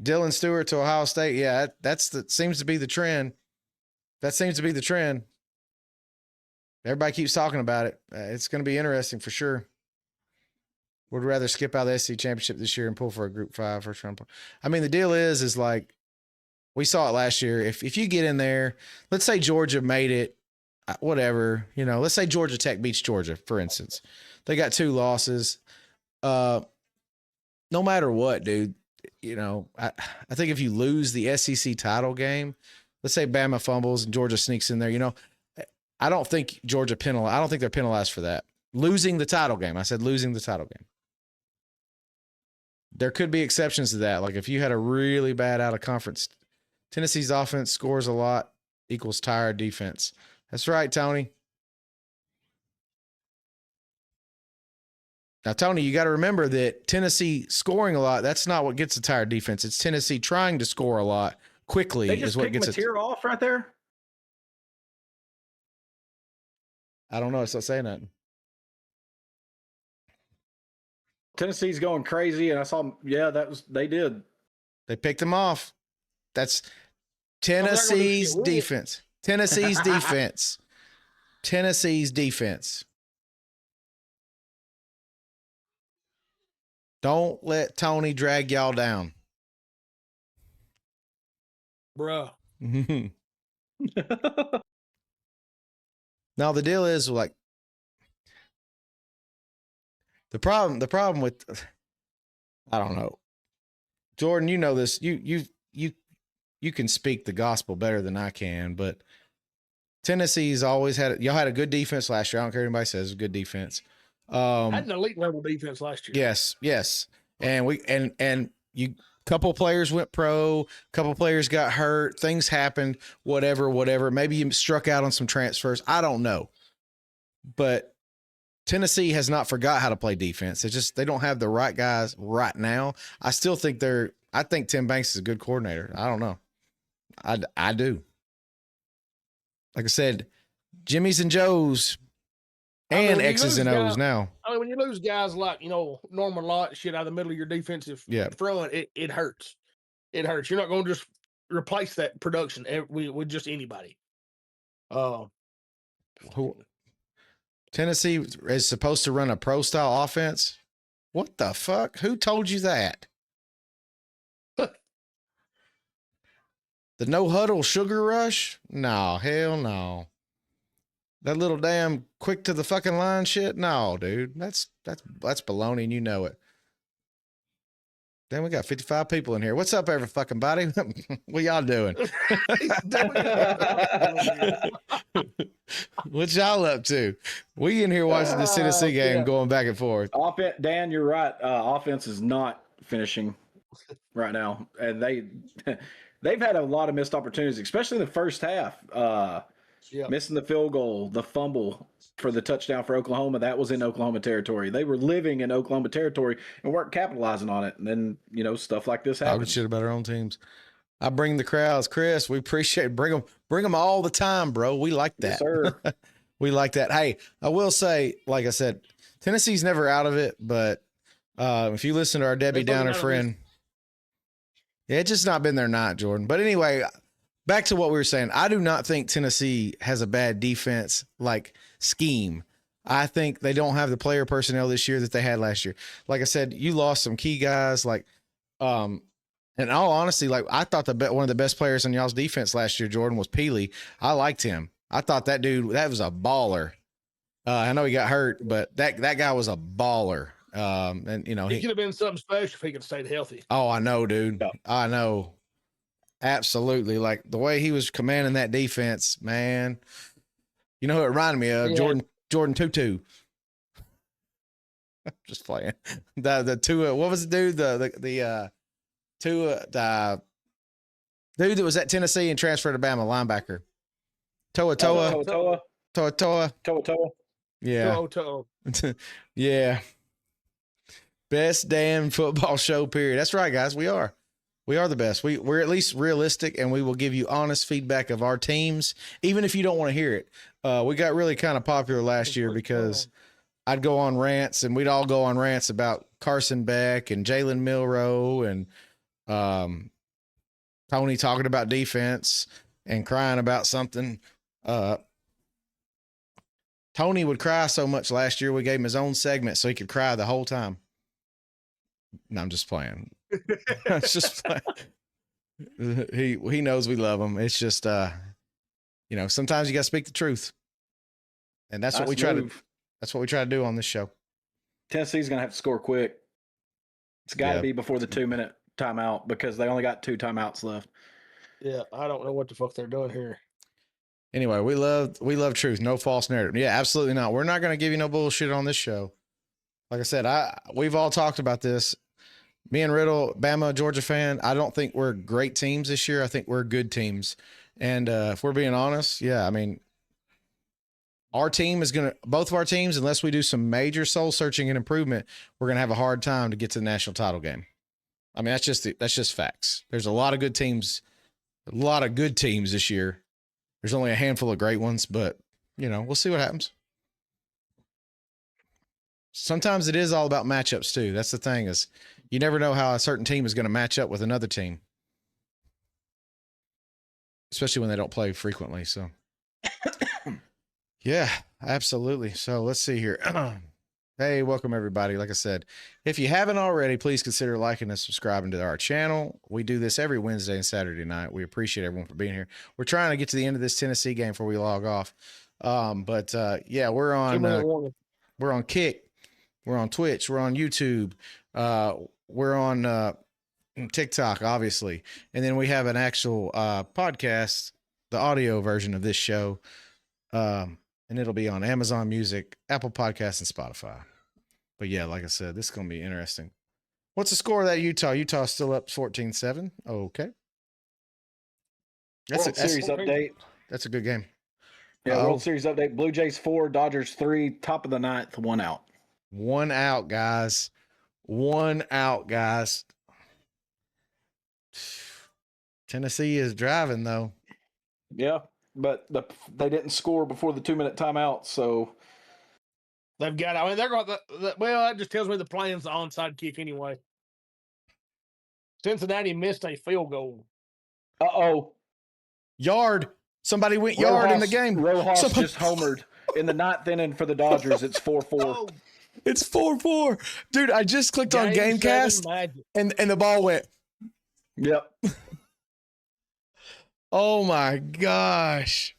Dylan Stewart to Ohio State. Yeah, seems to be the trend. That seems to be the trend. Everybody keeps talking about it. It's going to be interesting for sure. Would rather skip out of the SEC championship this year and pull for a Group 5 first round. I mean, the deal is like we saw it last year. If you get in there, let's say Georgia made it, whatever, let's say Georgia Tech beats Georgia, for instance. They got 2 losses. No matter what, dude, I think if you lose the SEC title game, let's say Bama fumbles and Georgia sneaks in there, I don't think Georgia penalized. I don't think they're penalized for that. Losing the title game. I said losing the title game. There could be exceptions to that. Like if you had a really bad out of conference, Tennessee's offense scores a lot equals tired defense. That's right, Tony. Now, Tony, you got to remember that Tennessee scoring a lot, that's not what gets a tired defense. It's Tennessee trying to score a lot quickly is what gets a tear off right there. I don't know. It's not saying nothing. Tennessee's going crazy, and I saw they did. They picked them off. That's Tennessee's defense. Tennessee's defense. Tennessee's defense. Don't let Tony drag y'all down. Bruh. Now the deal is like the problem with I don't know. Jordan, you know this. You can speak the gospel better than I can, but Tennessee's always y'all had a good defense last year. I don't care what anybody says, a good defense. Had an elite level defense last year. Yes. And you couple players went pro, couple players got hurt, things happened, whatever. Maybe you struck out on some transfers. I don't know. But Tennessee has not forgot how to play defense. It's just they don't have the right guys right now. I still think I think Tim Banks is a good coordinator. I don't know. I do. Like I said, Jimmy's and Joe's and X's and O's now. I mean, when you lose guys like, Norman Lott, shit out of the middle of your defensive front, it hurts. It hurts. You're not going to just replace that production with just anybody. Tennessee is supposed to run a pro-style offense? What the fuck? Who told you that? The no-huddle sugar rush? No, hell no. That little damn quick to the fucking line shit? No, dude. That's baloney and you know it. Damn, we got 55 people in here. What's up, every fucking body? What y'all doing? What y'all up to? We in here watching the Tennessee game going back and forth. Dan, you're right. Offense is not finishing right now. And they've had a lot of missed opportunities, especially in the first half. Missing the field goal, the fumble for the touchdown for Oklahoma, that was in Oklahoma territory. They were living in Oklahoma territory and weren't capitalizing on it. And then, stuff like this happens. Talking shit about our own teams. I bring the crowds. Chris, we appreciate it. Bring them all the time, bro. We like that. Yes, sir. We like that. Hey, I will say, like I said, Tennessee's never out of it, but if you listen to our Debbie Downer friend, it's just not been their night, Jordan. But anyway, back to what we were saying. I do not think Tennessee has a bad defense scheme. I think they don't have the player personnel this year that they had last year. Like I said, you lost some key guys. In all honesty, I thought one of the best players on y'all's defense last year, Jordan, was Peely. I liked him. I thought that dude, that was a baller. I know he got hurt, but that guy was a baller. He could have been something special if he could have stayed healthy. Oh, I know, dude. Yeah. I know. Absolutely. Like the way he was commanding that defense, man. You know who it reminded me of? Yeah. Jordan Tutu. Just playing. The Tua, what was the dude? The dude that was at Tennessee and transferred to Bama, linebacker. Toa. Yeah. Yeah. Best damn football show, period. That's right, guys. We are the best. We're at least realistic, and we will give you honest feedback of our teams, even if you don't want to hear it. We got really kind of popular last year because I'd go on rants, and we'd all go on rants about Carson Beck and Jalen Milroe and Tony talking about defense and crying about something. Tony would cry so much last year. We gave him his own segment so he could cry the whole time. No, I'm just playing. It's just playing. He knows we love him. It's just sometimes you got to speak the truth, and that's what we try to. That's what we try to do on this show. Tennessee's gonna have to score quick. It's got to be before the 2-minute timeout because they only got 2 timeouts left. Yeah, I don't know what the fuck they're doing here. Anyway, we love truth, no false narrative. Yeah, absolutely not. We're not going to give you no bullshit on this show. Like I said, we've all talked about this. Me and Riddle, Bama, Georgia fan. I don't think we're great teams this year. I think we're good teams. And if we're being honest, yeah, I mean, both of our teams, unless we do some major soul searching and improvement, we're going to have a hard time to get to the national title game. I mean, that's just facts. There's a lot of good teams this year. There's only a handful of great ones, but we'll see what happens. Sometimes it is all about matchups too. That's the thing, is you never know how a certain team is going to match up with another team, especially when they don't play frequently. So yeah, absolutely. So let's see here. Hey, welcome everybody. Like I said, if you haven't already, please consider liking and subscribing to our channel. We do this every Wednesday and Saturday night. We appreciate everyone for being here. We're trying to get to the end of this Tennessee game before we log off. Yeah, we're on Kick, we're on Twitch, we're on YouTube, we're on TikTok, obviously, and then we have an actual podcast, the audio version of this show. And it'll be on Amazon Music, Apple Podcasts, and Spotify. But yeah, like I said, this is going to be interesting. What's the score of that Utah? Utah's still up 14-7. Okay. That's a series update. That's a good game. Yeah, World Series update. Blue Jays 4, Dodgers 3, top of the 9th, 1 out. 1 out, guys. 1 out, guys. Tennessee is driving, though. Yeah. But they didn't score before the 2-minute timeout, so they've got. I mean, they're going. Well, that just tells me the plan's the onside kick anyway. Cincinnati missed a field goal. Yard. Somebody went yard in the game. Rojas just homered in the 9th inning for the Dodgers. It's 4-4. It's 4-4, dude. I just clicked on Gamecast, and the ball went. Yep. Oh my gosh.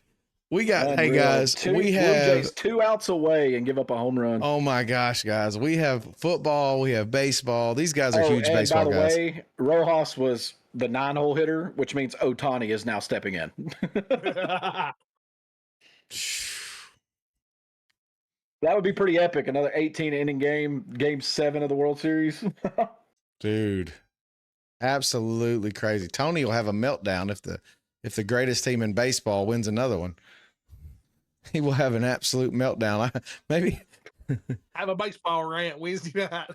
We got, hey guys, we have Blue Jays 2 outs away and give up a home run. Oh my gosh, guys. We have football, we have baseball. These guys are huge baseball guys. By the way, Rojas was the 9-hole hitter, which means Ohtani is now stepping in. That would be pretty epic. Another 18-inning game 7 of the World Series. Dude. Absolutely crazy. Tony will have a meltdown if the greatest team in baseball wins another one. He will have an absolute meltdown. Maybe have a baseball rant Wednesday night.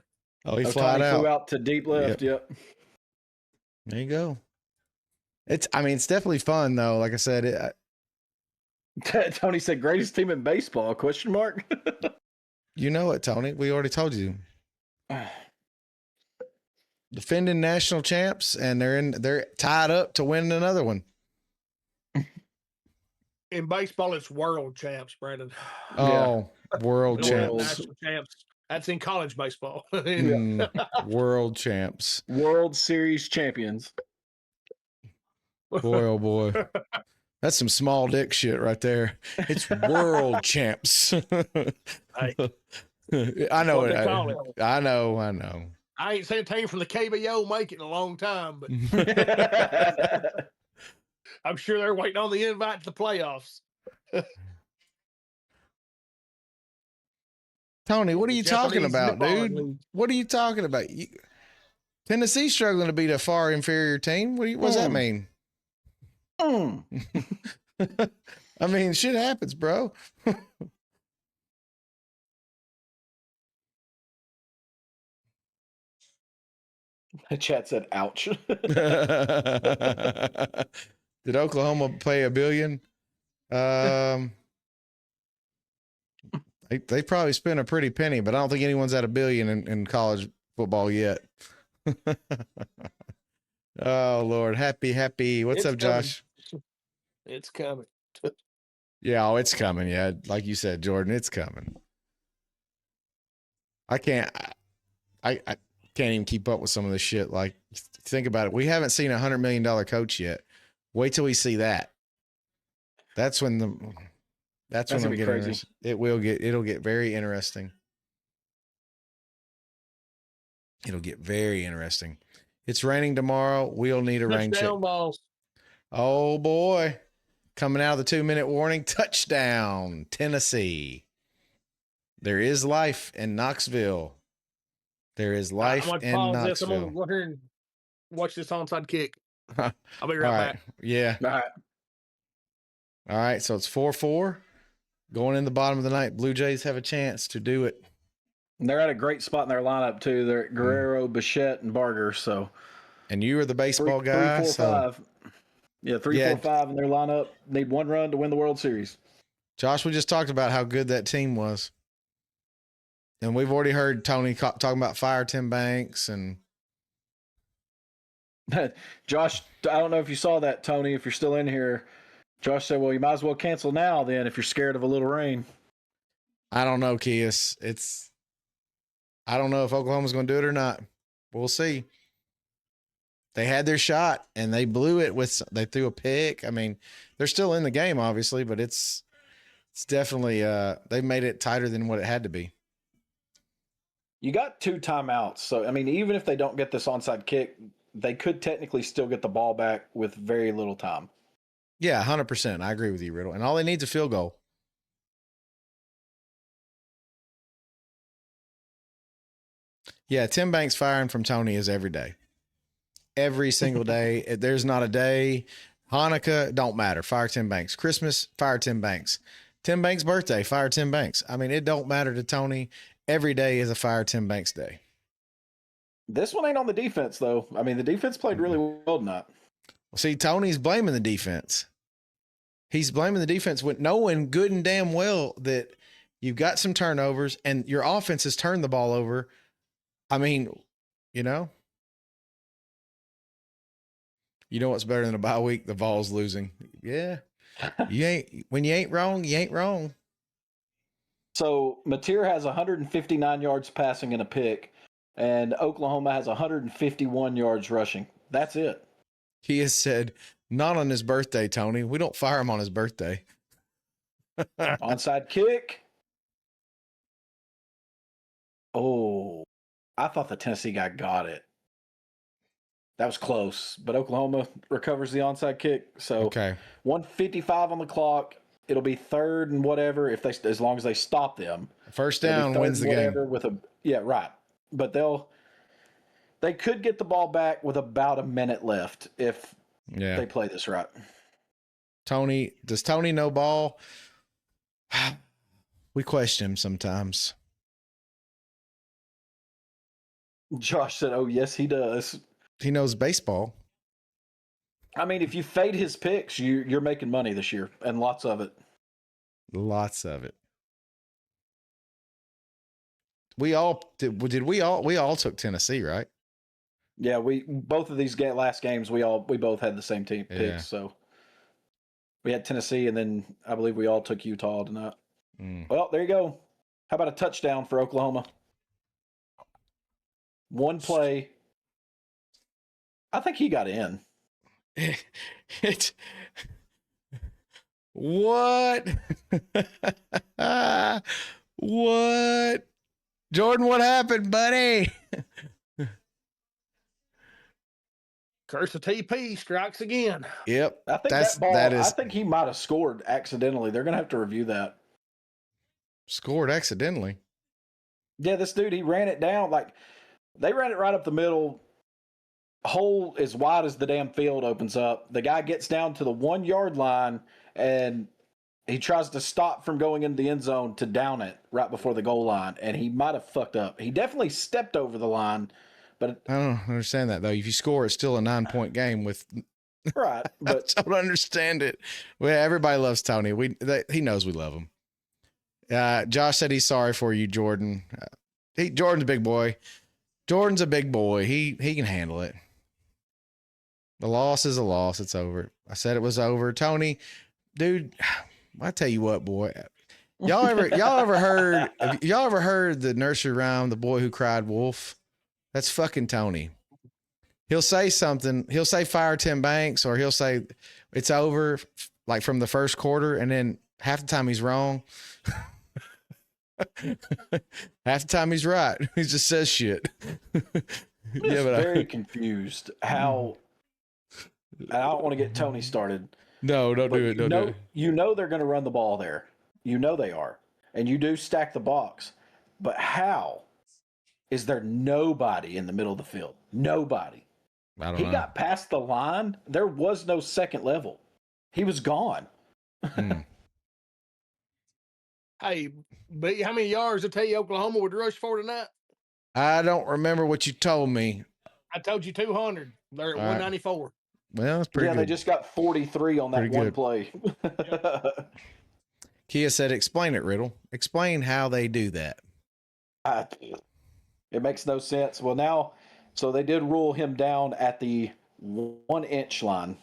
Oh, he flew out to deep left. Yep. There you go. It's definitely fun though. Like I said, Tony said greatest team in baseball, question mark. You know it, Tony. We already told you. Defending national champs, and they're tied up to win another one. In baseball, it's world champs, Brandon. Oh, yeah. World champs. National champs. That's in college baseball. World champs. World Series champions. Boy, oh boy. That's some small dick shit right there. It's world champs. I know it. I know. I ain't seen a team from the KBO make it in a long time, but I'm sure they're waiting on the invite to the playoffs. Tony, what are you talking about, dude? What are you talking about? Tennessee's struggling to beat a far inferior team. What does that mean? I mean, shit happens, bro. The chat said, ouch. Did Oklahoma pay $1 billion? They probably spent a pretty penny, but I don't think anyone's at $1 billion in college football yet. Oh Lord, happy. What's up, Josh? It's coming. Yeah, oh, it's coming. Yeah, like you said, Jordan, it's coming. I can't even keep up with some of this shit. Like, think about it. We haven't seen $100 million coach yet. Wait till we see that. That's when I'm gonna be getting crazy. It'll get very interesting. It'll get very interesting. It's raining tomorrow. We'll need a rain check. Touchdown balls. Oh boy. Coming out of the 2-minute warning, touchdown, Tennessee. There is life in Knoxville. There is life I'm in gonna pause this. I'm Knoxville. gonna go here and watch this onside kick. I'll be right All right. back. Yeah. All right. All right. So it's 4-4. Going in the bottom of the ninth. Blue Jays have a chance to do it. And they're at a great spot in their lineup too. They're at Guerrero, Bichette, and Barger. So, And you are the baseball guy. 3, 4, so 5. Yeah, 3, 4, 5 in their lineup. Need one run to win the World Series. Josh, we just talked about how good that team was. And we've already heard Tony talking about fire Tim Banks and Josh, I don't know if you saw that, Tony. If you're still in here, Josh said, "Well, you might as well cancel now then if you're scared of a little rain." I don't know, Kias. I don't know if Oklahoma's going to do it or not. We'll see. They had their shot and they blew it they threw a pick. I mean, they're still in the game, obviously, but it's definitely they made it tighter than what it had to be. You got 2 timeouts. So, I mean, even if they don't get this onside kick, they could technically still get the ball back with very little time. Yeah, 100%. I agree with you, Riddle. And all they need is a field goal. Yeah, Tim Banks firing from Tony is every day. Every single day. There's not a day. Hanukkah, don't matter. Fire Tim Banks. Christmas, fire Tim Banks. Tim Banks' birthday, fire Tim Banks. I mean, it don't matter to Tony. Every day is a fire Tim Banks day. This one ain't on the defense, though. I mean, the defense played really well tonight. See, Tony's blaming the defense. He's blaming the defense with knowing good and damn well that you've got some turnovers and your offense has turned the ball over. I mean, you know what's better than a bye week? The Vols losing. Yeah. When you ain't wrong, you ain't wrong. So Mateer has 159 yards passing and a pick, and Oklahoma has 151 yards rushing. That's it. He has said, not on his birthday, Tony. We don't fire him on his birthday. Onside kick. Oh, I thought the Tennessee guy got it. That was close, but Oklahoma recovers the onside kick. So okay. 1:55 on the clock. It'll be 3rd and whatever as long as they stop them. First down wins the game. Right. But they could get the ball back with about a minute left if they play this right. Does Tony know ball? We question him sometimes. Josh said, "Oh yes, he does. He knows baseball." I mean, if you fade his picks, you're making money this year, and lots of it. Lots of it. We all took Tennessee, right? Yeah, we both of these last games we both had the same team picks. So we had Tennessee, and then I believe we all took Utah tonight. Well, there you go. How about a touchdown for Oklahoma? One play. I think he got in. It's what? What? Jordan, what happened, buddy? Curse of TP strikes again. Yep. I think that ball, I think he might have scored accidentally. They're going to have to review that. Scored accidentally? Yeah, this dude, he ran it down. Like, they ran it right up the middle. Hole as wide as the damn field opens up. The guy gets down to the 1 yard line and he tries to stop from going into the end zone to down it right before the goal line. And he might have fucked up. He definitely stepped over the line, but I don't understand that though. If you score, it's still a 9-point game with right. But I don't understand it. Well, everybody loves Tony. He knows we love him. Josh said he's sorry for you, Jordan. Jordan's a big boy. Jordan's a big boy. He can handle it. The loss is a loss. It's over. I said it was over. Tony, dude, I tell you what, boy. Y'all ever heard the nursery rhyme, The Boy Who Cried Wolf? That's fucking Tony. He'll say something. He'll say fire Tim Banks, or he'll say it's over, like from the first quarter, and then half the time he's wrong. Half the time he's right. He just says shit. I'm just very confused how. I don't want to get Tony started. No, don't do it. Don't do it. You know they're going to run the ball there. You know they are. And you do stack the box. But how is there nobody in the middle of the field? Nobody. I don't know. He got past the line. There was no second level. He was gone. Hey, but how many yards did I tell you Oklahoma would rush for tonight? I don't remember what you told me. I told you 200. They're at 194. Well, that's pretty good. Yeah, they just got 43 on that one play. Kia said, explain it, Riddle. Explain how they do that. It makes no sense. Well, now, so they did rule him down at the 1 inch line.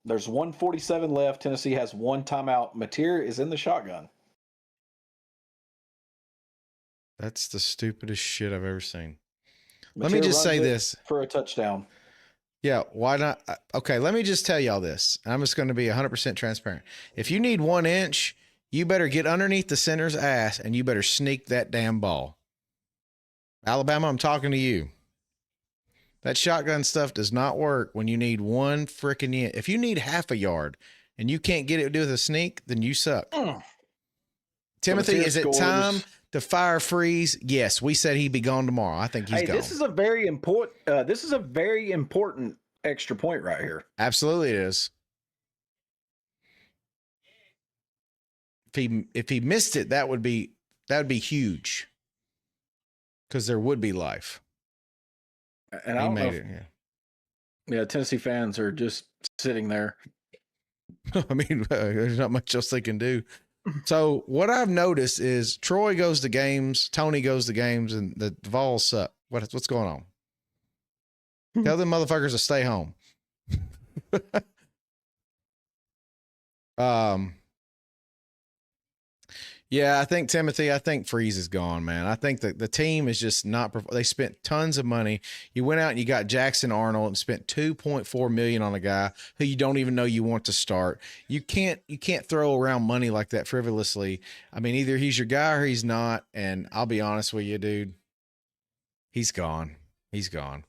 There's 147 left. Tennessee has one timeout. Mateer is in the shotgun. That's the stupidest shit I've ever seen. Mateer let me just say this. For a touchdown. Yeah, why not? Okay, let me just tell y'all this. I'm just going to be 100% transparent. If you need 1 inch, you better get underneath the center's ass and you better sneak that damn ball. Alabama, I'm talking to you. That shotgun stuff does not work when you need 1 freaking inch. If you need half a yard and you can't get it to do with a sneak, then you suck. Timothy, is it time to fire Freeze? Yes, we said he'd be gone tomorrow. I think he's gone. This is a very important. This is a very important extra point right here. Absolutely, it is. If he missed it, that would be huge. Because there would be life. And I don't know. Yeah, Tennessee fans are just sitting there. I mean, there's not much else they can do. So what I've noticed is Troy goes to games, Tony goes to games, and the Vols suck. What's going on? Tell them motherfuckers to stay home. Yeah, I think Timothy, I think Freeze is gone, man. I think that the team is just not. They spent tons of money. You went out and you got Jackson Arnold and spent $2.4 million on a guy who you don't even know you want to start. You can't throw around money like that frivolously. I mean, either he's your guy or he's not. And I'll be honest with you, dude, he's gone. He's gone.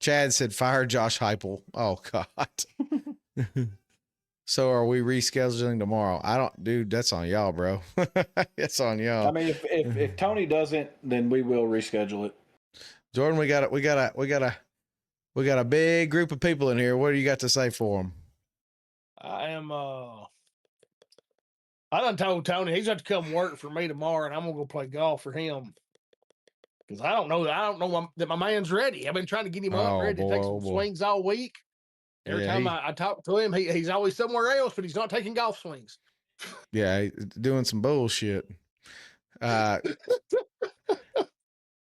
Chad said, fire Josh Heupel. Oh God. So are we rescheduling tomorrow? Dude, that's on y'all, bro. That's on y'all. I mean, if Tony doesn't, then we will reschedule it. Jordan, we got a big group of people in here. What do you got to say for them? I done told Tony he's got to come work for me tomorrow, and I'm gonna go play golf for him. Because I don't know that my man's ready. I've been trying to get him up ready to take some swings all week. Every time I talk to him, he's always somewhere else, but he's not taking golf swings. Yeah, doing some bullshit. Little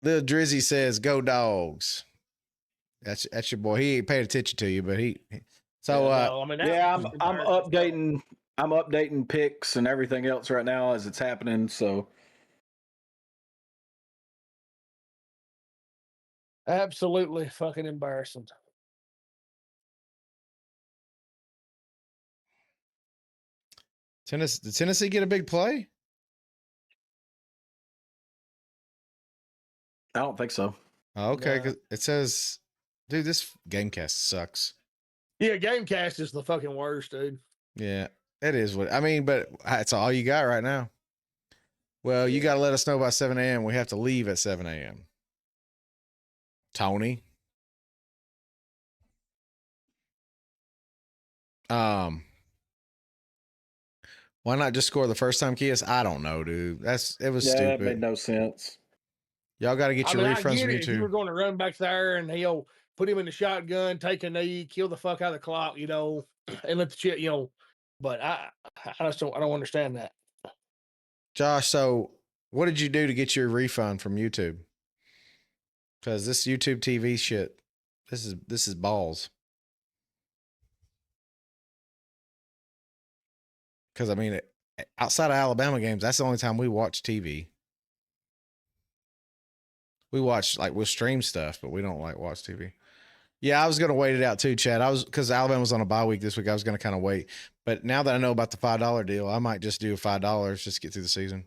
Drizzy says, "Go Dogs." That's your boy. He ain't paid attention to you, but he. So I'm updating. I'm updating picks and everything else right now as it's happening. So absolutely fucking embarrassing. Did Tennessee get a big play? I don't think so. Oh, okay, because it says, dude, this Gamecast sucks. Yeah, Gamecast is the fucking worst, dude. Yeah, it is what I mean, but it's all you got right now. Well, you got to let us know by 7 a.m. We have to leave at 7 a.m. Tony. Why not just score the first time, Kias? I don't know, dude. It was stupid. It made no sense. Y'all got to get your refunds from YouTube. You were going to run back there and he'll put him in the shotgun, take a knee, kill the fuck out of the clock, and let the shit, But I don't understand that. Josh, so what did you do to get your refund from YouTube? Because this YouTube TV shit, this is balls. Because, I mean, outside of Alabama games, that's the only time we watch TV. We watch, like, we'll stream stuff, but we don't, like, watch TV. Yeah, I was going to wait it out too, Chad. Because Alabama was on a bye week this week. I was going to kind of wait. But now that I know about the $5 deal, I might just do $5 just to get through the season.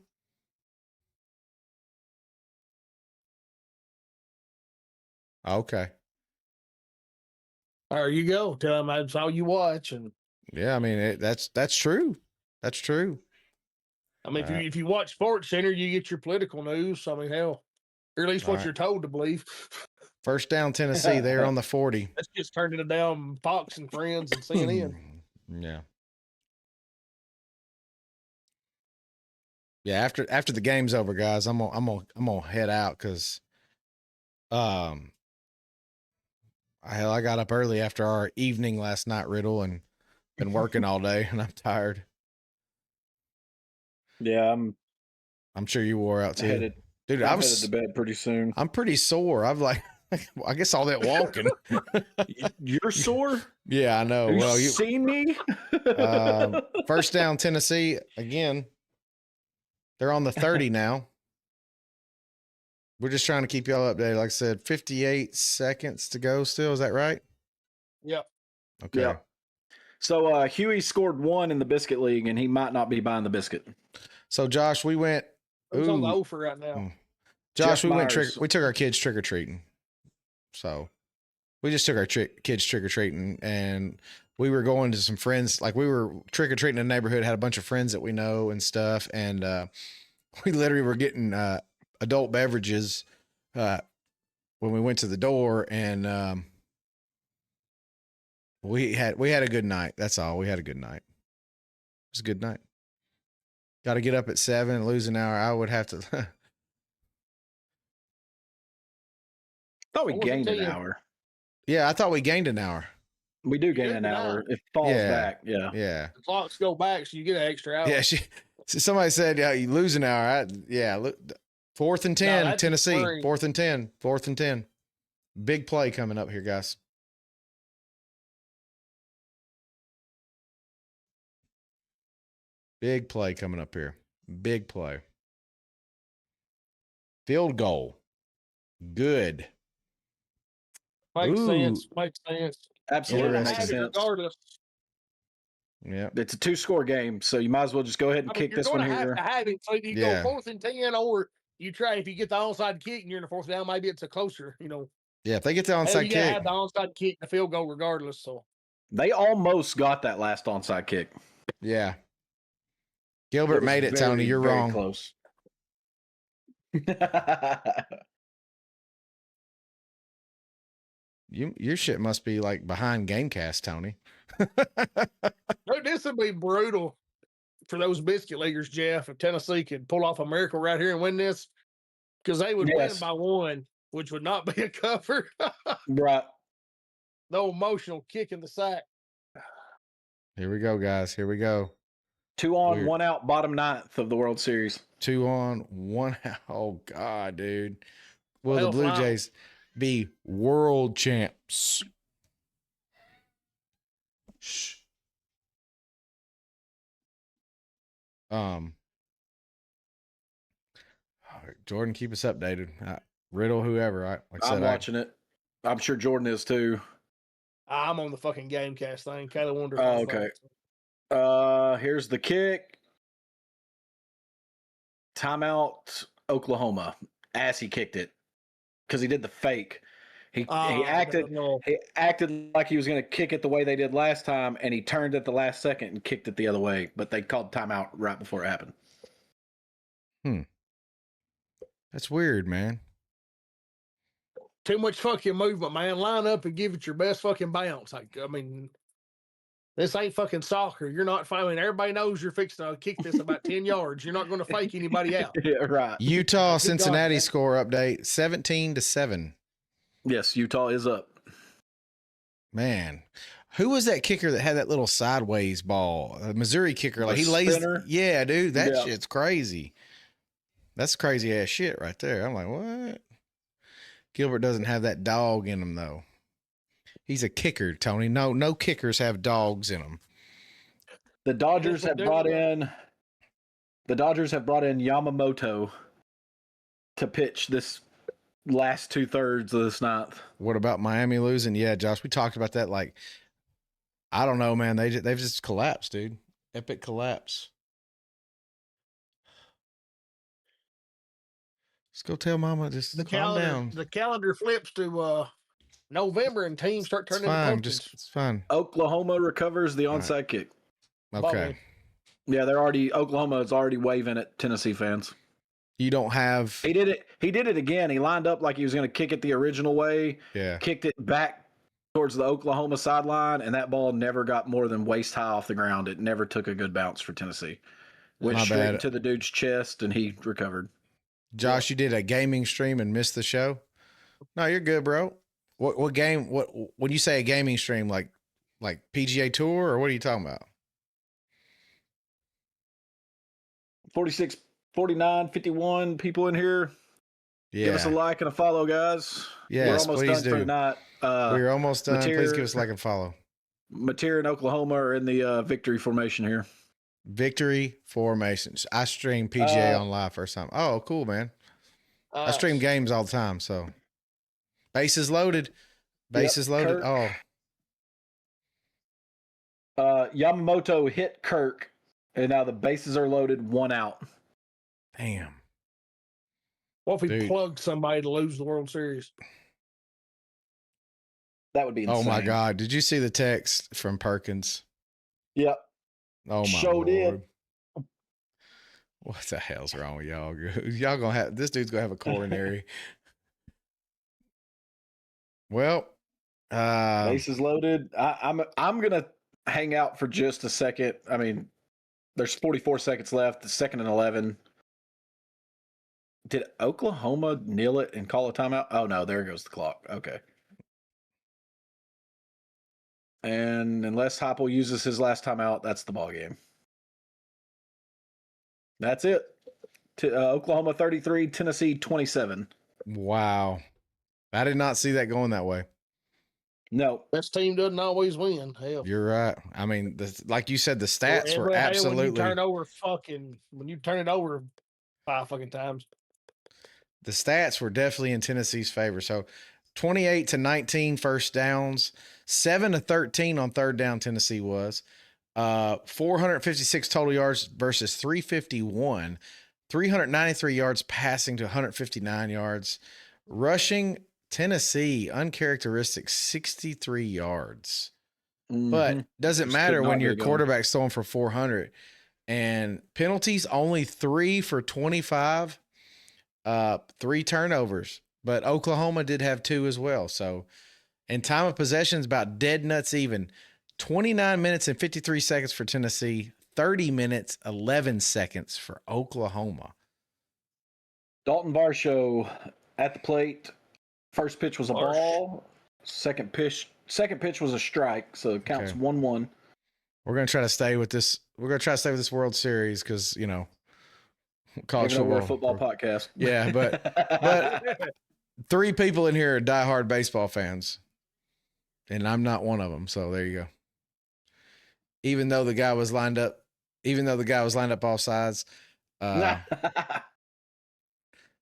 Okay. There you go. Tell them that's all you watch. And yeah, I mean, that's true. That's true. I mean, if you watch Sports Center, you get your political news. I mean, hell, or at least what you're told to believe. First down, Tennessee. They're on the 40. That's just turning it down Fox and Friends and CNN. Yeah. Yeah, after the game's over, guys, I'm gonna head out because I got up early after our evening last night, Riddle, and been working all day, and I'm tired. Yeah, I'm sure you wore out too, dude. I'm headed to bed pretty soon. I'm pretty sore. I've I guess all that walking. You're sore? Yeah, I know. Well, you seen me? First down, Tennessee again. They're on the 30 now. We're just trying to keep y'all updated. Like I said, 58 seconds to go still. Is that right? Yep. Okay. Yeah. So Huey scored 1 in the biscuit league, and he might not be buying the biscuit. So Josh, we went. Who's on the offer right now? Josh, Jeff we Myers. we took our kids trick or treating. So we just took our kids trick or treating, and we were going to some friends. Like we were trick or treating in the neighborhood. Had a bunch of friends that we know and stuff, and we literally were getting adult beverages when we went to the door, and we had a good night. That's all. We had a good night. It was a good night. Got to get up at 7 and lose an hour. I would have to. Thought we gained an hour. Yeah, I thought we gained an hour. We do gain an hour. It falls back. Yeah. Yeah. The clocks go back, so you get an extra hour. Yeah. Somebody said, yeah, you lose an hour. Look, 4th and 10, Tennessee. 4th and 10. 4th and 10. Big play coming up here, guys. Big play coming up here. Big play. Field goal. Good. Makes sense. Makes sense. Absolutely makes sense. Regardless. Yeah. It's a 2-score game, so you might as well just go ahead and kick this one here. You're going to have to have it. So you go 4th and 10, or you try, if you get the onside kick and you're in the 4th down, maybe it's a closer, Yeah, if they get the onside you kick. have the onside kick, the field goal regardless. So they almost got that last onside kick. Yeah. Gilbert made it, Tony. You're wrong. Close. Your shit must be like behind Gamecast, Tony. This would be brutal for those biscuit leaguers, Jeff. If Tennessee could pull off a miracle right here and win this, because they would win by 1, which would not be a cover. Right. No emotional kick in the sack. Here we go, guys. Here we go. 2 on, 1 out, bottom 9th of the World Series. 2 on, 1 out. Oh, God, dude. Will the Blue Jays be world champs? Shh. All right, Jordan, keep us updated. Riddle, whoever. I'm watching it. I'm sure Jordan is too. I'm on the fucking Gamecast thing. Kayla wonders. Oh, okay. Here's the kick. Timeout, Oklahoma. He kicked it because he did the fake. He acted like he was going to kick it the way they did last time, and he turned at the last second and kicked it the other way. But they called timeout right before it happened. That's weird, man. Too much fucking movement, man. Line up and give it your best fucking bounce. I mean, this ain't fucking soccer. You're not fighting. Everybody knows you're fixing to kick this about 10 yards. You're not going to fake anybody out. Yeah, right. Utah Cincinnati score update 17-7. Yes, Utah is up. Man, who was that kicker that had that little sideways ball? A Missouri kicker. Like he lays. Yeah, dude, that shit's crazy. That's crazy ass shit right there. I'm like, what? Gilbert doesn't have that dog in him though. He's a kicker, Tony. No kickers have dogs in them. The Dodgers Just have there brought we go. in. The Dodgers have brought in Yamamoto to pitch this last 2/3 of this ninth. What about Miami losing? Yeah, Josh, we talked about that. Like, I don't know, man. They've just collapsed, dude. Epic collapse. Let's go tell Mama just calm down. The calendar flips to November and teams start It's turning into fine. pumpkins. It's fine. Oklahoma recovers the right. onside kick. Okay. Ballgame. Yeah, Oklahoma is already waving at Tennessee fans. You don't have. He did it again. He lined up like he was going to kick it the original way. Yeah. Kicked it back towards the Oklahoma sideline, and that ball never got more than waist high off the ground. It never took a good bounce for Tennessee. Went My straight bad. into the dude's chest, and he recovered. Josh, you did a gaming stream and missed the show? No, you're good, bro. What game? What when you say a gaming stream, like PGA Tour, or what are you talking about? 46, 49, 51 people in here. Yeah. Give us a like and a follow, guys. Yes, we're almost please done do. for tonight. We're almost done. Please Mateer- give us a like and follow. Mateer and Oklahoma are in the victory formation here. Victory formations. I stream PGA on live first time. Oh, cool, man. I stream games all the time. So bases loaded. Bases loaded. Kirk. Oh, Yamamoto hit Kirk, and now the bases are loaded, 1 out. damn. What if he Dude. plugged somebody to lose the World Series? That would be insane. Oh my God. Did you see the text from Perkins? Yep. Oh my Sure Lord. did. What the hell's wrong with y'all? Y'all gonna have this dude's gonna have a coronary. Well, Bases loaded. I'm gonna hang out for just a second. I mean, there's 44 seconds left. The 2nd and 11. Did Oklahoma kneel it and call a timeout? Oh no, there goes the clock. Okay. And unless Heupel uses his last timeout, that's the ball game. That's it. Oklahoma 33, Tennessee 27. wow. I did not see that going that way. No. Best team doesn't always win. Hell. You're right. I mean, like you said, the stats were When you absolutely. when you turn it over 5 fucking times. The stats were definitely in Tennessee's favor. So 28-19 first downs, 7-13 on third down. Tennessee was 456 total yards versus 351, 393 yards passing to 159 yards. Rushing, Tennessee, uncharacteristic 63 yards. But doesn't matter when your quarterback's throwing for 400. And penalties, only 3 for 25, 3 turnovers. But Oklahoma did have 2 as well. So, and time of possession is about dead nuts even. 29 minutes and 53 seconds for Tennessee, 30 minutes, 11 seconds for Oklahoma. Dalton Varsho at the plate. First pitch was a ball. Second pitch was a strike, so it counts 1-1. We're going to try to stay with this. We're going to try to stay with this World Series because, you know, college football podcast. Yeah, but 3 people in here are diehard baseball fans, and I'm not one of them. So there you go. Even though the guy was lined up off sides,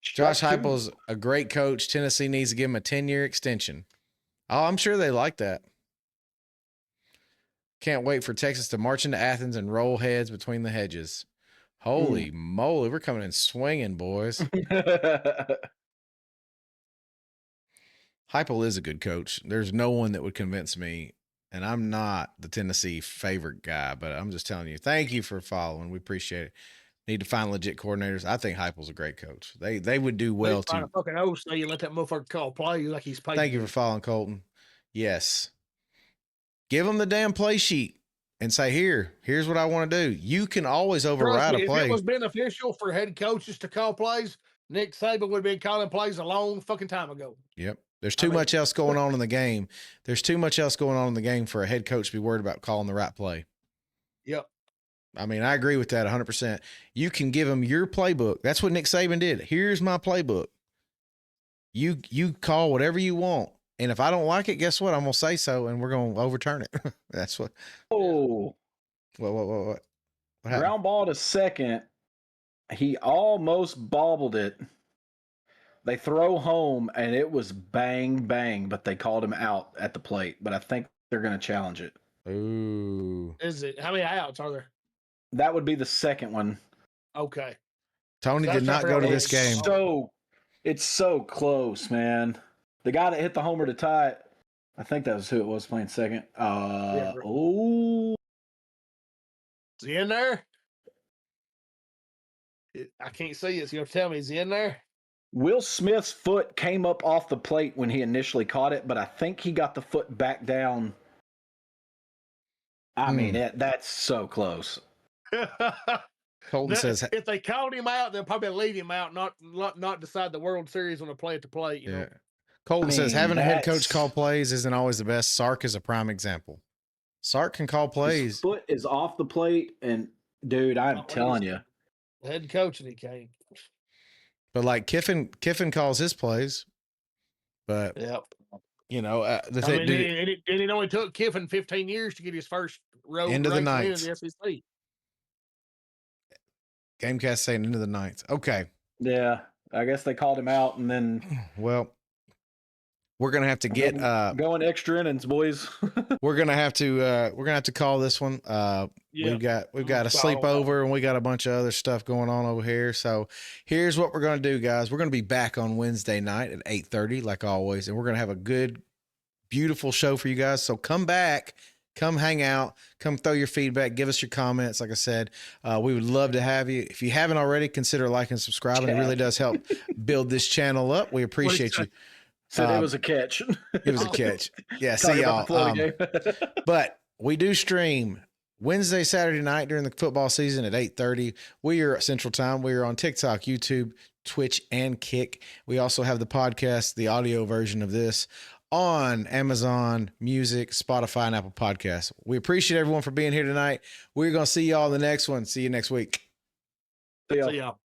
Josh Heupel's a great coach. Tennessee needs to give him a 10-year extension. Oh, I'm sure they like that. Can't wait for Texas to march into Athens and roll heads between the hedges. Holy moly, we're coming in swinging, boys. Heupel is a good coach. There's no one that would convince me, and I'm not the Tennessee favorite guy, but I'm just telling you, thank you for following. We appreciate it. Need to find legit coordinators. I think Heupel's a great coach. They would do well to fucking OC and let that motherfucker call plays like he's paid. Thank you for following, Colton. Yes. Give them the damn play sheet and say, here's what I want to do. You can always override a play. If it was beneficial for head coaches to call plays, Nick Saban would have been calling plays a long fucking time ago. Yep. There's too much else going on in the game. There's too much else going on in the game for a head coach to be worried about calling the right play. Yep. I mean, I agree with that 100%. You can give them your playbook. That's what Nick Saban did. Here's my playbook. You call whatever you want. And if I don't like it, guess what? I'm going to say so, and we're going to overturn it. That's what. Oh. What happened? Ground ball to second. He almost bobbled it. They throw home, and it was bang, bang, but they called him out at the plate. But I think they're going to challenge it. Ooh. Is it? How many outs are there? That would be the second one. Okay. Tony So did not go to this game. It's so close, man. The guy that hit the homer to tie it, I think that was who it was playing second. Oh. Is he in there? I can't see it. So you'll tell me, is he in there? Will Smith's foot came up off the plate when he initially caught it, but I think he got the foot back down. I mean, that's so close. Colton says if they called him out, they'll probably leave him out, not decide the World Series when they play at the plate. You know? Colton says having a head coach call plays isn't always the best. Sark is a prime example. Sark can call plays. His foot is off the plate, and dude, I'm telling you, head coach and he came. But like Kiffin calls his plays, but you know it only took Kiffin 15 years to get his first road into the ninth. In the SEC. Gamecast saying into the ninth. Okay. Yeah, I guess they called him out, and then we're gonna have to get going extra innings, boys. we're gonna have to call this one. We've got a sleepover, and we got a bunch of other stuff going on over here. So here's what we're gonna do, guys. We're gonna be back on Wednesday night at 8:30, like always, and we're gonna have a good, beautiful show for you guys. So come back. Come hang out. Come throw your feedback. Give us your comments. Like I said, we would love to have you. If you haven't already, consider liking and subscribing. It really does help build this channel up. We appreciate you. Said it was a catch. It was a catch. Yeah, see y'all. But we do stream Wednesday, Saturday night during the football season at 8:30. We are Central Time. We are on TikTok, YouTube, Twitch, and Kick. We also have the podcast, the audio version of this, on Amazon Music, Spotify, and Apple Podcasts. We appreciate everyone for being here tonight. We're going to see y'all in the next one. See you next week. See y'all.